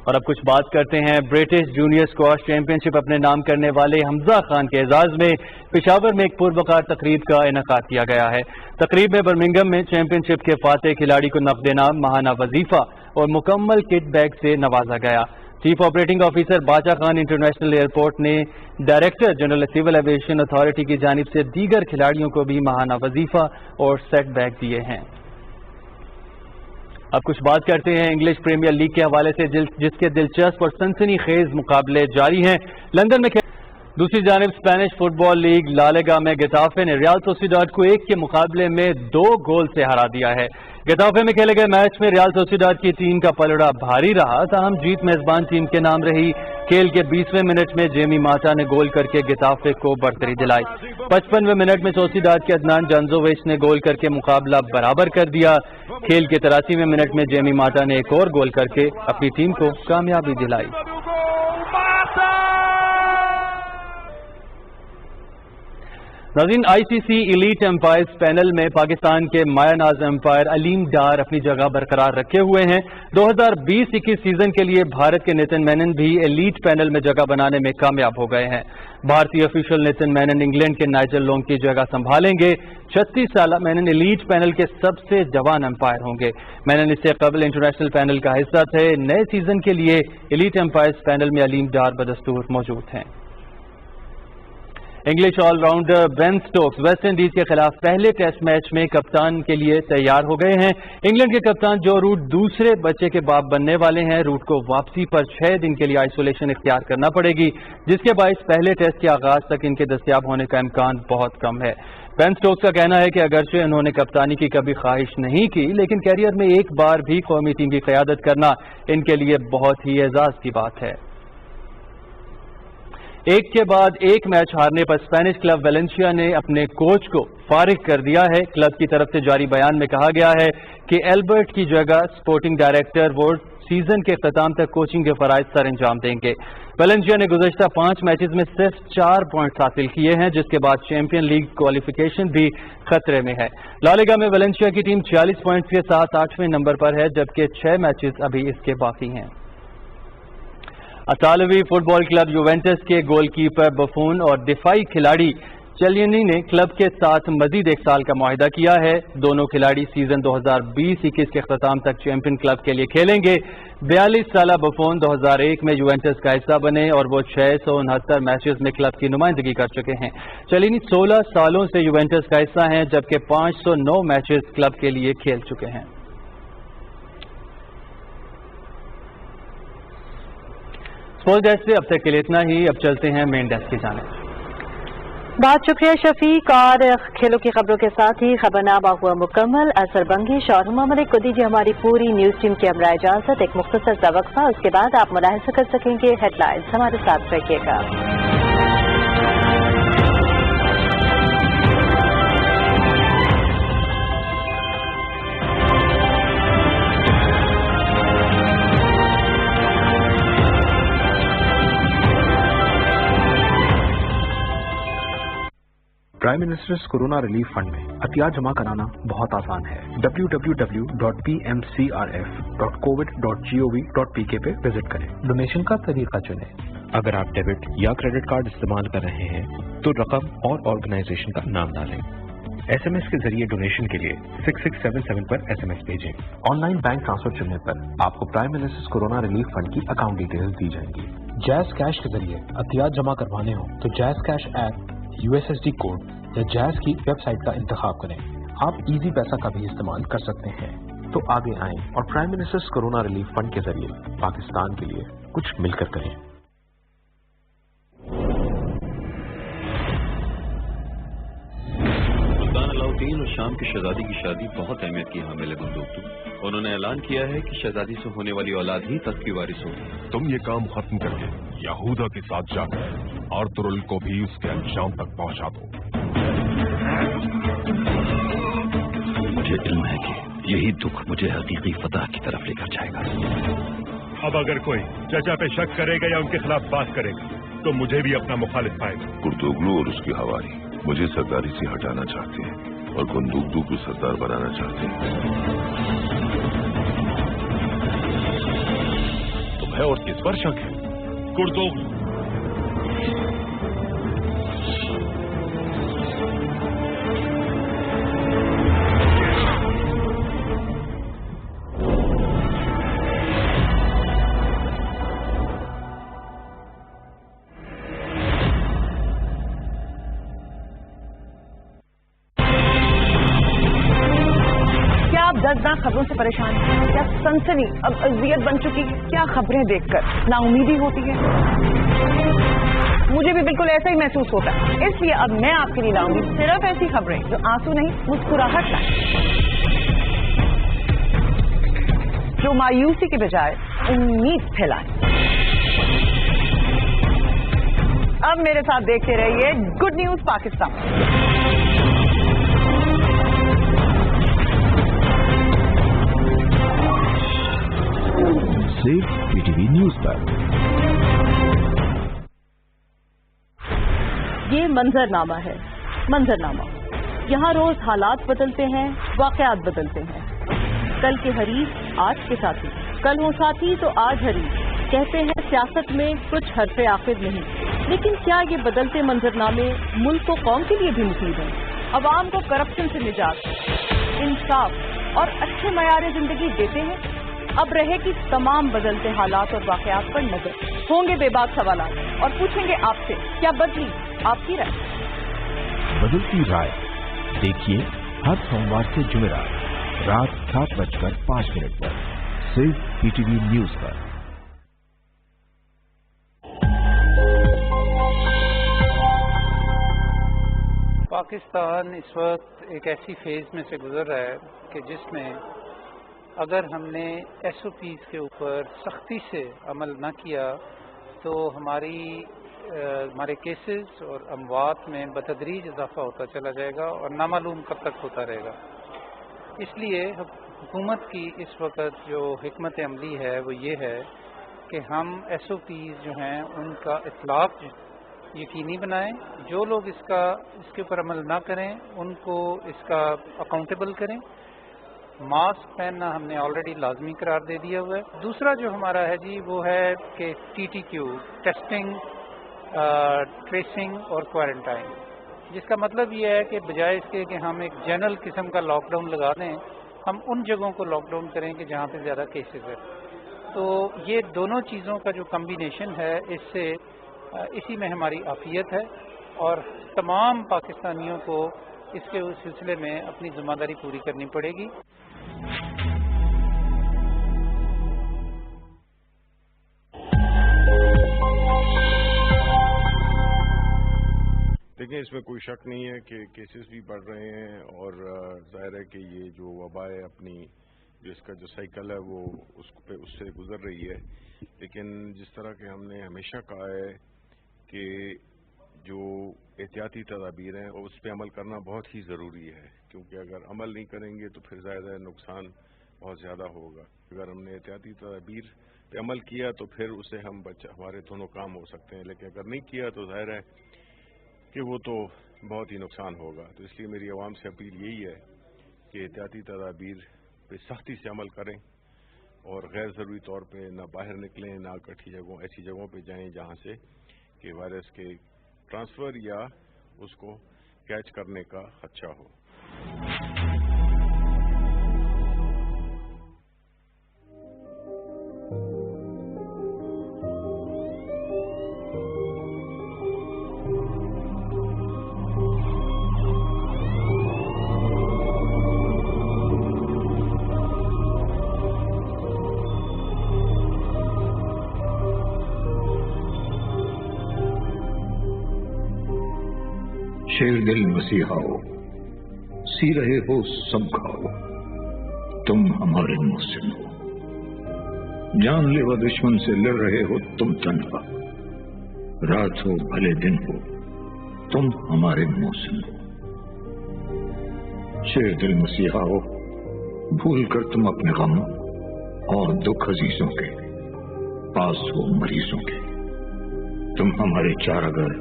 और अब कुछ बात करते हैं ब्रिटिश जूनियर स्क्वॉश चैंपियनशिप अपने नाम करने वाले हमजा खान के एजाज में पेशावर में एक पुरवकार तकरीब का इनेकाद किया गया है। तकरीब में बर्मिंघम में चैंपियनशिप के फातेह खिलाड़ी को नकद इनाम, माहाना वजीफा और मुकम्मल किट बैग से नवाजा गया। Chief operating officer Bacha Khan international airport ने director general civil aviation authority की जानिब से दीगर खिलाड़ियों को भी माहाना वजीफा और सेट बैग दिए हैं। अब कुछ बात करते हैं इंग्लिश प्रीमियर लीग के हवाले से, जिसके दिलचस्प और सनसनीखेज मुकाबले जारी हैं। लंदन में दूसरी जानिब Spanish football league La Liga में गेटाफे ने रियल सोसिएडाद को 1 के मुकाबले में 2 गोल से हरा दिया है। गेटाफे में खेले गए मैच में रियल सोसिएडाद की टीम का पलड़ा भारी रहा, ताहम जीत मेजबान टीम के नाम रही। खेल के 20वें मिनट में जेमी माटा ने गोल करके गेटाफे को बढ़तरी दिलाई। 55वें मिनट में सोसिएडाद के अदनान जानजोविच ने गोल करके मुकाबला बराबर कर दिया। खेल के 83वें मिनट में जेमी माटा ने एक और गोल करके अपनी टीम को कामयाबी दिलाई। नाज़रीन, आईसीसी एलीट एम्पायर्स पैनल में पाकिस्तान के मायानाज एम्पायर अलीम डार अपनी जगह बरकरार रखे हुए हैं। 2020-21 सीजन के लिए भारत के नितिन मेनन भी एलीट पैनल में जगह बनाने में कामयाब हो गए हैं। भारतीय ऑफिशियल नितिन मेनन इंग्लैंड के नाइजल लॉन्ग की जगह संभालेंगे। 36 साल मेनन एलीट पैनल के सबसे जवान एम्पायर होंगे। मेनन इससे कबल इंटरनेशनल पैनल का हिस्सा थे। नए सीजन के लिए एलीट एम्पायर्स पैनल में अलीम डार बदस्तूर मौजूद हैं। English allrounder Ben Stokes West Indies के खिलाफ पहले टेस्ट मैच में कप्तान के लिए तैयार हो गए हैं। इंग्लैंड के कप्तान जो रूट दूसरे बच्चे के बाप बनने वाले हैं, रूट को वापसी पर 6 दिन के लिए आइसोलेशन इख्तियार करना पड़ेगी, जिसके बायस पहले टेस्ट के आगाज तक इनके दस्तयाब होने का इम्कान बहुत कम है। बेन स्टोक्स का कहना है कि अगरचे उन्होंने कप्तानी की कभी ख्वाहिश नहीं की, लेकिन कैरियर में एक बार भी कौमी टीम की क़यादत करना इनके लिए बहुत ही एजाज की बात है। एक के बाद एक मैच हारने पर स्पेनिश क्लब वेलेंसिया ने अपने कोच को फारिग कर दिया है। क्लब की तरफ से जारी बयान में कहा गया है कि एल्बर्ट की जगह स्पोर्टिंग डायरेक्टर वो सीजन के ख़त्म तक कोचिंग के फराइज सर अंजाम देंगे। वेलेंसिया ने गुज़श्ता 5 मैचेस में सिर्फ 4 पॉइंट्स हासिल किए हैं, जिसके बाद चैंपियन लीग क्वालिफिकेशन भी खतरे में है। ला लीगा में वेलेंसिया की टीम 46 पॉइंट्स के साथ 8वें नंबर पर है, जबकि 6 मैचेस अभी इसके बाकी हैं। इतालवी फुटबॉल क्लब यूवेंटस के गोलकीपर बफून और दिफाई खिलाड़ी चेलिनी ने क्लब के साथ मजीद 1 साल का मुआहिदा किया है। दोनों खिलाड़ी सीजन 2020-21 के अख्ताम तक चैंपियन क्लब के लिए खेलेंगे। 42 साल बफून 2001 में यूवेंटस का हिस्सा बने और वो 669 मैचेस में क्लब की नुमाइंदगी कर चुके हैं। चेलिनी 16 सालों से यूवेंटस का हिस्सा हैं, जबकि 509 मैचेस क्लब के लिए खेल चुके हैं। स्पोर्ट्स डेस्क से अब तक के लिए इतना ही। अब चलते हैं मेन डेस्क की जानिब। बहुत शुक्रिया शफीक। और खेलों की खबरों के साथ ही खबरनामा हुआ मुकम्मल। असर बंगिश और हुमा मलिक को दीजिए हमारी पूरी न्यूज टीम की हमरा इजाजत। एक मुख्तसर सा वक्फा, उसके बाद आप मुलाहिजा कर सकेंगे हेडलाइंस। हमारे साथ रखिएगा। Prime ministers corona relief fund में अतिया जमा कराना बहुत आसान है। www.pmcrf.covid.gov.pk पे विजिट करें। डोनेशन का तरीका चुनें। अगर आप डेबिट या क्रेडिट कार्ड इस्तेमाल कर रहे हैं तो रकम और ऑर्गेनाइजेशन का नाम डालें। SMS के जरिए डोनेशन के लिए 6677 पर SMS भेजें। ऑनलाइन बैंक ट्रांसफर चुनने पर आपको prime ministers corona relief fund की अकाउंट डिटेल्स दी जाएंगी। जैज़ कैश के जरिए अतियात जमा करवाने हो तो jazz cash app, USSD code या जैज़ की वेबसाइट का इंतखाब करें। आप इजी पैसा का भी इस्तेमाल कर सकते हैं। तो आगे आएं और prime ministers corona relief fund के जरिए पाकिस्तान के लिए कुछ मिलकर करें। پٹیل اور شام کی شہزادی کی شادی بہت اہمیت کی حامل ہے بندوق. انہوں نے اعلان کیا ہے کہ شہزادی سے ہونے والی اولاد ہی تخت کی وارث ہوگی. تم یہ کام ختم کر کے یہودا کے ساتھ جا کر آرتھرل کو بھی اس کے انجام تک پہنچا دو. مجھے علم ہے کہ یہی دکھ مجھے حقیقی فتح کی طرف لے کر جائے گا. اب اگر کوئی چچا پہ شک کرے گا یا ان کے خلاف بات کرے گا تو مجھے بھی اپنا مخالف پائے گا. کرتوگلو اور اس کی ہواری مجھے سرداری سے ہٹانا چاہتے ہیں اور بندوقدو کو سردار بنانا چاہتے ہیں. تمہیں اور کس پر شک ہے؟ کرتوگلو. دردناک خبروں سے پریشان ہیں؟ کیا سنسنی اب اذیت بن چکی ہے؟ کیا خبریں دیکھ کر نا امیدی ہوتی ہے؟ مجھے بھی بالکل ایسا ہی محسوس ہوتا ہے. اس لیے اب میں آپ کے لیے لاؤں گی صرف ایسی خبریں جو آنسو نہیں مسکراہٹ لائیں، جو مایوسی کے بجائے امید پھیلائیں. اب میرے ساتھ دیکھتے رہیے گڈ نیوز پاکستان. صرف پی ٹی وی نیوز پر. یہ منظرنامہ ہے. منظرنامہ یہاں روز حالات بدلتے ہیں، واقعات بدلتے ہیں. کل کے حریف آج کے ساتھی، کل ہوں ساتھی تو آج حریف. کہتے ہیں سیاست میں کچھ حرف آخر نہیں، لیکن کیا یہ بدلتے منظرنامے ملک و قوم کے لیے بھی مفید ہیں؟ عوام کو کرپشن سے نجات، انصاف اور اچھے معیار زندگی دیتے ہیں؟ اب رہے کہ تمام بدلتے حالات اور واقعات پر نظر. ہوں گے بے باک سوالات اور پوچھیں گے آپ سے کیا بدلی آپ کی رائے. بدلتی رائے دیکھیے ہر سوموار سے جمعرات رات 7:05 پر صرف پی ٹی وی نیوز پر. پاکستان اس وقت ایک ایسی فیز میں سے گزر رہا ہے کہ جس میں اگر ہم نے ایس او پیز کے اوپر سختی سے عمل نہ کیا تو ہمارے کیسز اور اموات میں بتدریج اضافہ ہوتا چلا جائے گا اور نامعلوم کب تک ہوتا رہے گا. اس لیے حکومت کی اس وقت جو حکمت عملی ہے وہ یہ ہے کہ ہم ایس او پیز جو ہیں ان کا اطلاق یقینی بنائیں. جو لوگ اس کے اوپر عمل نہ کریں ان کو اس کا اکاؤنٹیبل کریں. ماسک پہننا ہم نے آلریڈی لازمی قرار دے دیا ہوا ہے. دوسرا جو ہمارا ہے جی وہ ہے کہ T T Q, testing, tracing اور کوارنٹائن، جس کا مطلب یہ ہے کہ بجائے اس کے کہ ہم ایک جنرل قسم کا لاک ڈاؤن لگا دیں، ہم ان جگہوں کو لاک ڈاؤن کریں کہ جہاں پہ زیادہ کیسز ہے. تو یہ دونوں چیزوں کا جو کمبینیشن ہے اسی میں ہماری عافیت ہے اور تمام پاکستانیوں کو اس کے سلسلے میں اپنی ذمہ داری پوری کرنی پڑے گی. دیکھیں اس میں کوئی شک نہیں ہے کہ کیسز بھی بڑھ رہے ہیں اور ظاہر ہے کہ یہ جو وبا ہے اپنی جو اس کا جو سائیکل ہے وہ اس سے گزر رہی ہے. لیکن جس طرح کہ ہم نے ہمیشہ کہا ہے کہ جو احتیاطی تدابیر ہیں اس پہ عمل کرنا بہت ہی ضروری ہے، کیونکہ اگر عمل نہیں کریں گے تو پھر زیادہ نقصان بہت زیادہ ہوگا. اگر ہم نے احتیاطی تدابیر پہ عمل کیا تو پھر اسے ہمارے دونوں کام ہو سکتے ہیں، لیکن اگر نہیں کیا تو ظاہر ہے کہ وہ تو بہت ہی نقصان ہوگا. تو اس لیے میری عوام سے اپیل یہی ہے کہ احتیاطی تدابیر پہ سختی سے عمل کریں اور غیر ضروری طور پہ نہ باہر نکلیں، نہ ایسی جگہوں پہ جائیں جہاں سے کہ وائرس کے ٹرانسفر یا اس کو کیچ کرنے کا خدشہ ہو. شیر دل مسیحاؤ، हंसी रहे हो सब खाओ, तुम हमारे मोहसिन हो। जानलेवा दुश्मन से लड़ रहे हो तुम तन्हा, रात हो भले दिन हो, तुम हमारे मोहसिन हो। शेर दिल मसीहा हो, भूल कर तुम अपने गम और दुख अजीजों के, पास हो मरीजों के। तुम हमारे चारागर,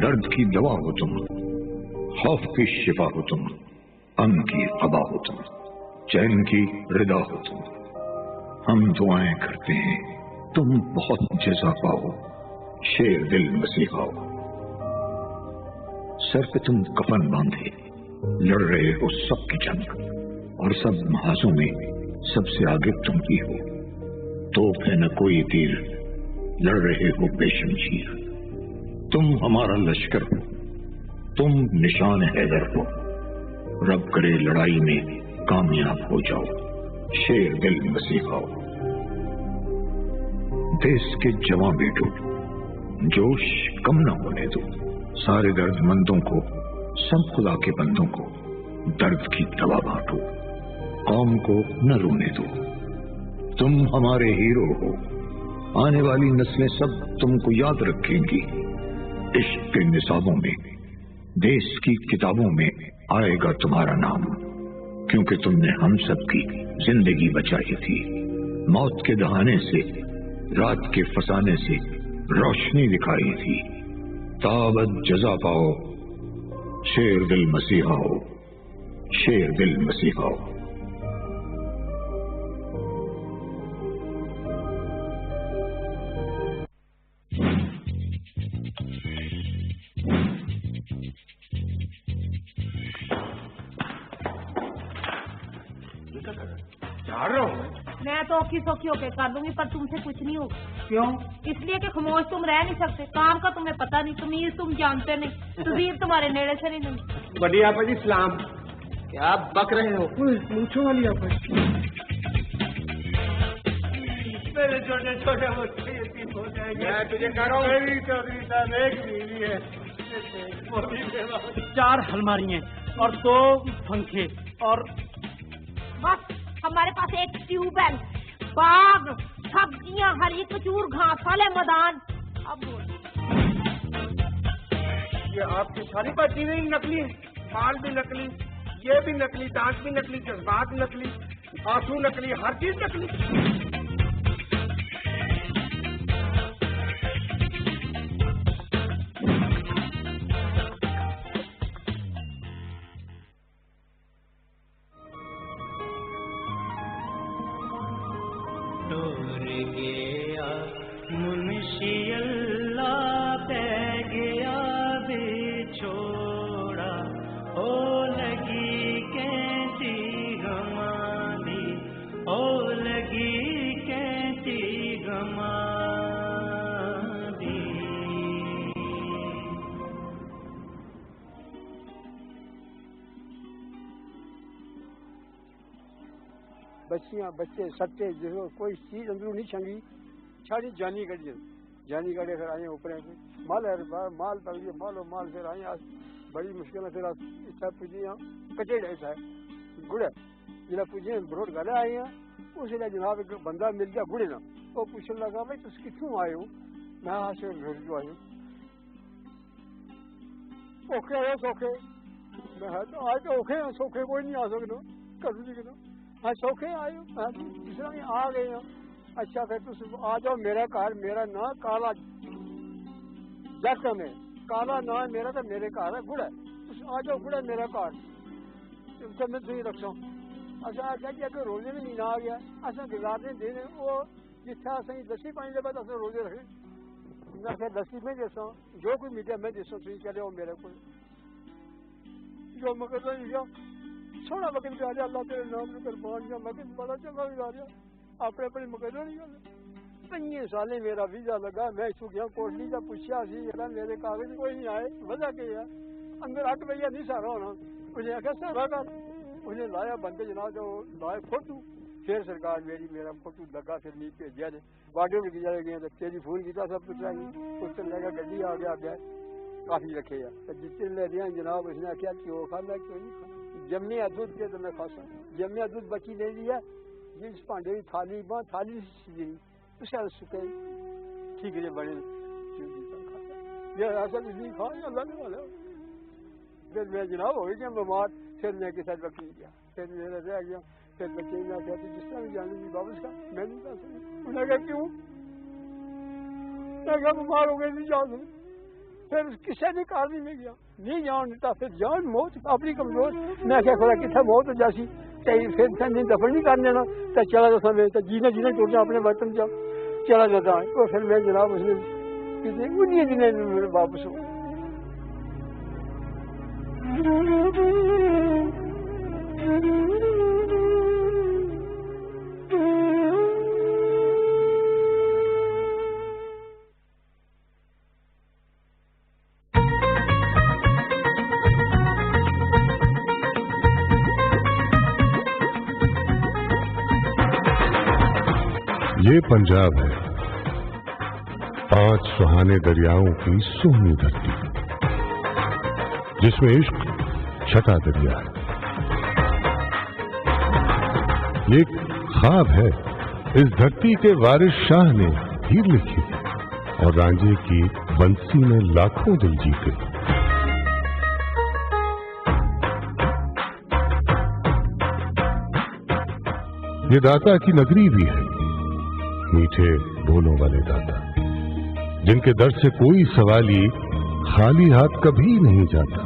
दर्द की दवा हो तुम, खौफ की शिफा हो तुम, अमन की क़बा हो तुम, चैन की रिदा हो तुम। हम दुआएं करते हैं तुम बहुत जज़ा पाओ, शेर दिल मसीहा हो। सर पे तुम कफन बांधे लड़ रहे हो सबकी जंग, और सब महाजों में सबसे आगे तुम ही हो। तोप है न कोई तीर, लड़ रहे हो बेशमशीर। तुम हमारा लश्कर हो, तुम निशान हैदर हो। रब करे लड़ाई में कामयाब हो जाओ, शेर दिल मसीहा हो। देश के जवां बेटो, जोश कम न होने दो। सारे दर्दमंदों को, सब खुदा के बंदों को दर्द की दवा बांटो, कौम को न रोने दो। तुम हमारे हीरो हो, आने वाली नस्लें सब तुमको याद रखेंगी। इश्क के निसाबों में, देश की किताबों में आएगा तुम्हारा नाम, क्योंकि तुमने हम सब की जिंदगी बचाई थी। मौत के दहाने से, रात के फसाने से रोशनी दिखाई थी। ताबत जजा पाओ, शेर दिल मसीहा हो, शेर दिल मसीहा हो। मैं तो औखी सौखी होके कर दूंगी, पर तुमसे कुछ नहीं होगा। क्यों? इसलिए कि खामोश तुम रह नहीं सकते, काम का तुम्हें पता नहीं, तमीज तुम जानते नहीं, तज़ीर तुम्हारे नेड़े से नहीं। बड़ी आपा जी सलाम। क्या आप बक रहे हो? पूछो वाली आपा। मेरे छोटे छोटे बच्चे यतीम हो जाएंगे। मैं तुझे कह रहा हूँ, मेरी चौधरी साहब एक बीवी है, 4 अलमारियां और 2 पंखे और बस हमारे पास एक ट्यूबवेल, बाग, सब्जियां, हरी कचूर, घास वाले मैदान। अब ये आपकी सारी बातें नहीं नकली है, माल भी नकली, ये भी नकली, दांत भी नकली, जज्बात नकली, आंसू नकली, हर चीज नकली। बच्चियां बच्चे सट्टे जो कोई चीज अंदरों नहीं छंगी, छाड़ी जानी कड़ी जानी कड़े फिर आए ऊपर माल है, माल पड़ गया, मालो माल फिर आए। आज बड़ी मुश्किल फिर इतना पुजिया कटे रहता है गुड़े जिला पुजिया बरोड घर आए हैं। उसने जनाब एक बंदा मिल गया गुड़े ना, वो पूछने लगा भाई तुम कितों आए हो? मैं यहाँ से घर जो आए ओके है सौखे। मैं आज तो ओखे हैं, सौखे कोई नहीं आ सकता करूँ जी ना। हाँ सौखे आए हो, दूसरा आ गए हैं। अच्छा फिर तुम आ जाओ मेरा घर, मेरा ना काला जट में, काला ना है मेरा तो मेरे घर है गुड़ है, तुम आ जाओ गुड़ है मेरा घर, तो मैं तुम रखो। अच्छा आख्या जी अगर रोजे में महीना आ गया, अस गुजारने देने वो जिथे असें 10-5 दिन बाद अस रोजे रखे। मैं फिर 10 में दसा, जो कोई मीडिया में दसा, तुम चले आओ मेरे को जो मगर लिखा सोना वक्त गुजारिया, अल्लाह तेरे नाम ने कुर्बान किया, मगर बड़ा चंगा गुजारिया, अपने अपने मकदर नहीं गए। 5 साल मेरा वीजा लगा, मैं इतों गया कोटली का पूछा सी मेरे कागज कोई नहीं आए, वजह क्या है? अंदर 8 बजे नहीं सारा होना, उन्हें आख्या सारा कर, उन्हें लाया बंदे जनाब जो लाए फोटो, फिर सरकार मेरा फोटो लगा, फिर नहीं भेजा ने वाडियो भी गुजारे गए, टेलीफोन किया सब कुछ आई, उस लगा गड्डी आ गया काफी रखे है जितने ले रहे जनाब। उसने आख्या क्यों खा, मैं क्यों नहीं खा, जमने दूध के तो मैं खासा जमने दूध बची ले लिया ये इस पांडे की थाली सीधी उसका सुखे ठीक है बड़े ये ऐसा कुछ नहीं खा अल्लाह ने वाला फिर मैं जनाब हो गया बीमार फिर मैं के साथ बकरी गया फिर मेरा रह गया फिर बच्चे ना कहते जिस तरह जाने की वापस का मैं नहीं जा सकता उन्हें कहा क्यों मैं बीमार हो गए नहीं जा सकता फिर किसी ने कार नहीं गया नहीं जान देता फिर जान मौत अपनी कमजोर मैं क्या खुदा कितना मौत जैसी फिर नहीं दफन नहीं कर देना तो चला जाता मैं तो जीना जीना टूटना अपने बर्तन जा चला जाता है और फिर मैं जनाब उसने किसी उन्हीं दिनों मेरे वापस हो ये पंजाब है 5 सुहाने दरियाओं की सोनी धरती जिसमें इश्क छठा दरिया है। ये एक ख्वाब है इस धरती के वारिस शाह ने हीर लिखी थी और रांझे की बंसी में लाखों दिल जीते। ये दाता की नगरी भी है मीठे बोलों वाले दाता जिनके दर से कोई सवाली खाली हाथ कभी नहीं जाता।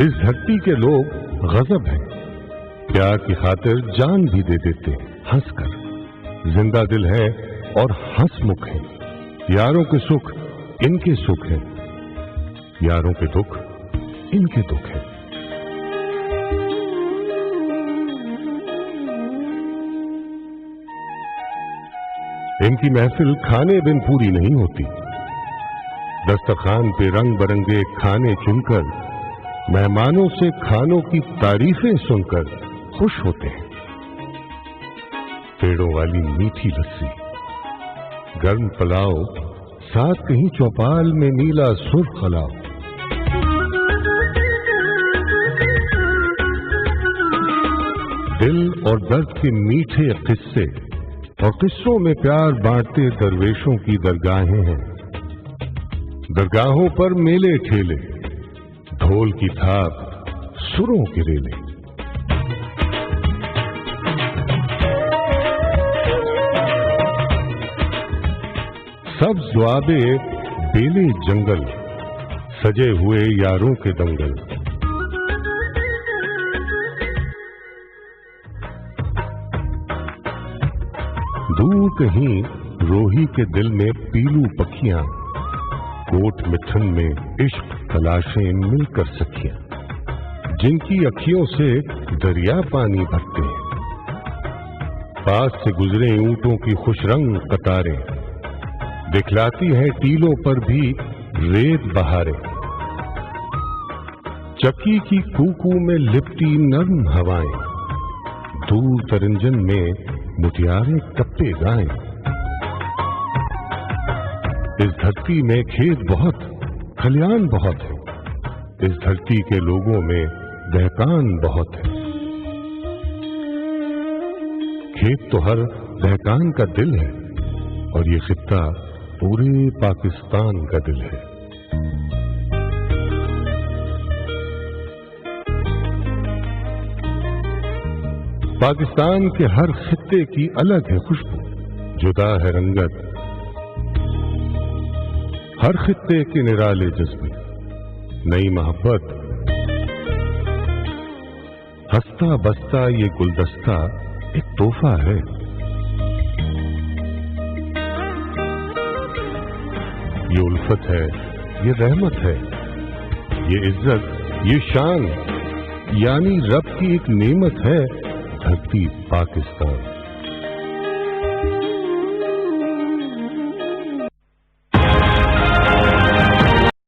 इस धरती के लोग गजब हैं प्यार की खातिर जान भी दे देते हंसकर जिंदा दिल है और हंसमुख है। यारों के सुख इनके सुख है यारों के दुख इनके दुख है। इनकी महफिल खाने बिन पूरी नहीं होती। दस्तरखान पे रंग बरंगे खाने चुनकर मेहमानों से खानों की तारीफें सुनकर खुश होते हैं। पेड़ों वाली मीठी लस्सी गर्म पुलाव साथ कहीं चौपाल में नीला सुर्ख खलाओ। दिल और दर्द के मीठे किस्से और किस्सों में प्यार बांटते दरवेशों की दरगाहें हैं। दरगाहों पर मेले ठेले ढोल की थाप सुरों के रेले। सब्ज दुआबे बेले जंगल सजे हुए यारों के दंगल। दूर कहीं रोही के दिल में पीलू पखियां कोट मिठन में इश्क तलाशें मिलकर सखियां जिनकी अखियों से दरिया पानी भरते हैं। पास से गुजरे ऊंटों की खुशरंग कतारें दिखलाती है टीलों पर भी रेत बहारें। चक्की की कूकू में लिपटी नर्म हवाएं दूर तरंजन में मुटियारे टप्पे गाएं। इस धरती में खेत बहुत खलियान बहुत है। इस धरती के लोगों में दहकान बहुत है। खेत तो हर दहकान का दिल है और ये खित्ता पूरे पाकिस्तान का दिल है। पाकिस्तान के हर खित्ते की अलग है खुशबू जुदा है रंगत। हर खित्ते के निराले जज्बे नई मोहब्बत। हंसता बसता ये गुलदस्ता एक तोहफा है। ये उल्फत है ये रहमत है ये इज्जत ये शान यानी रब की एक नेमत है धरती पाकिस्तान।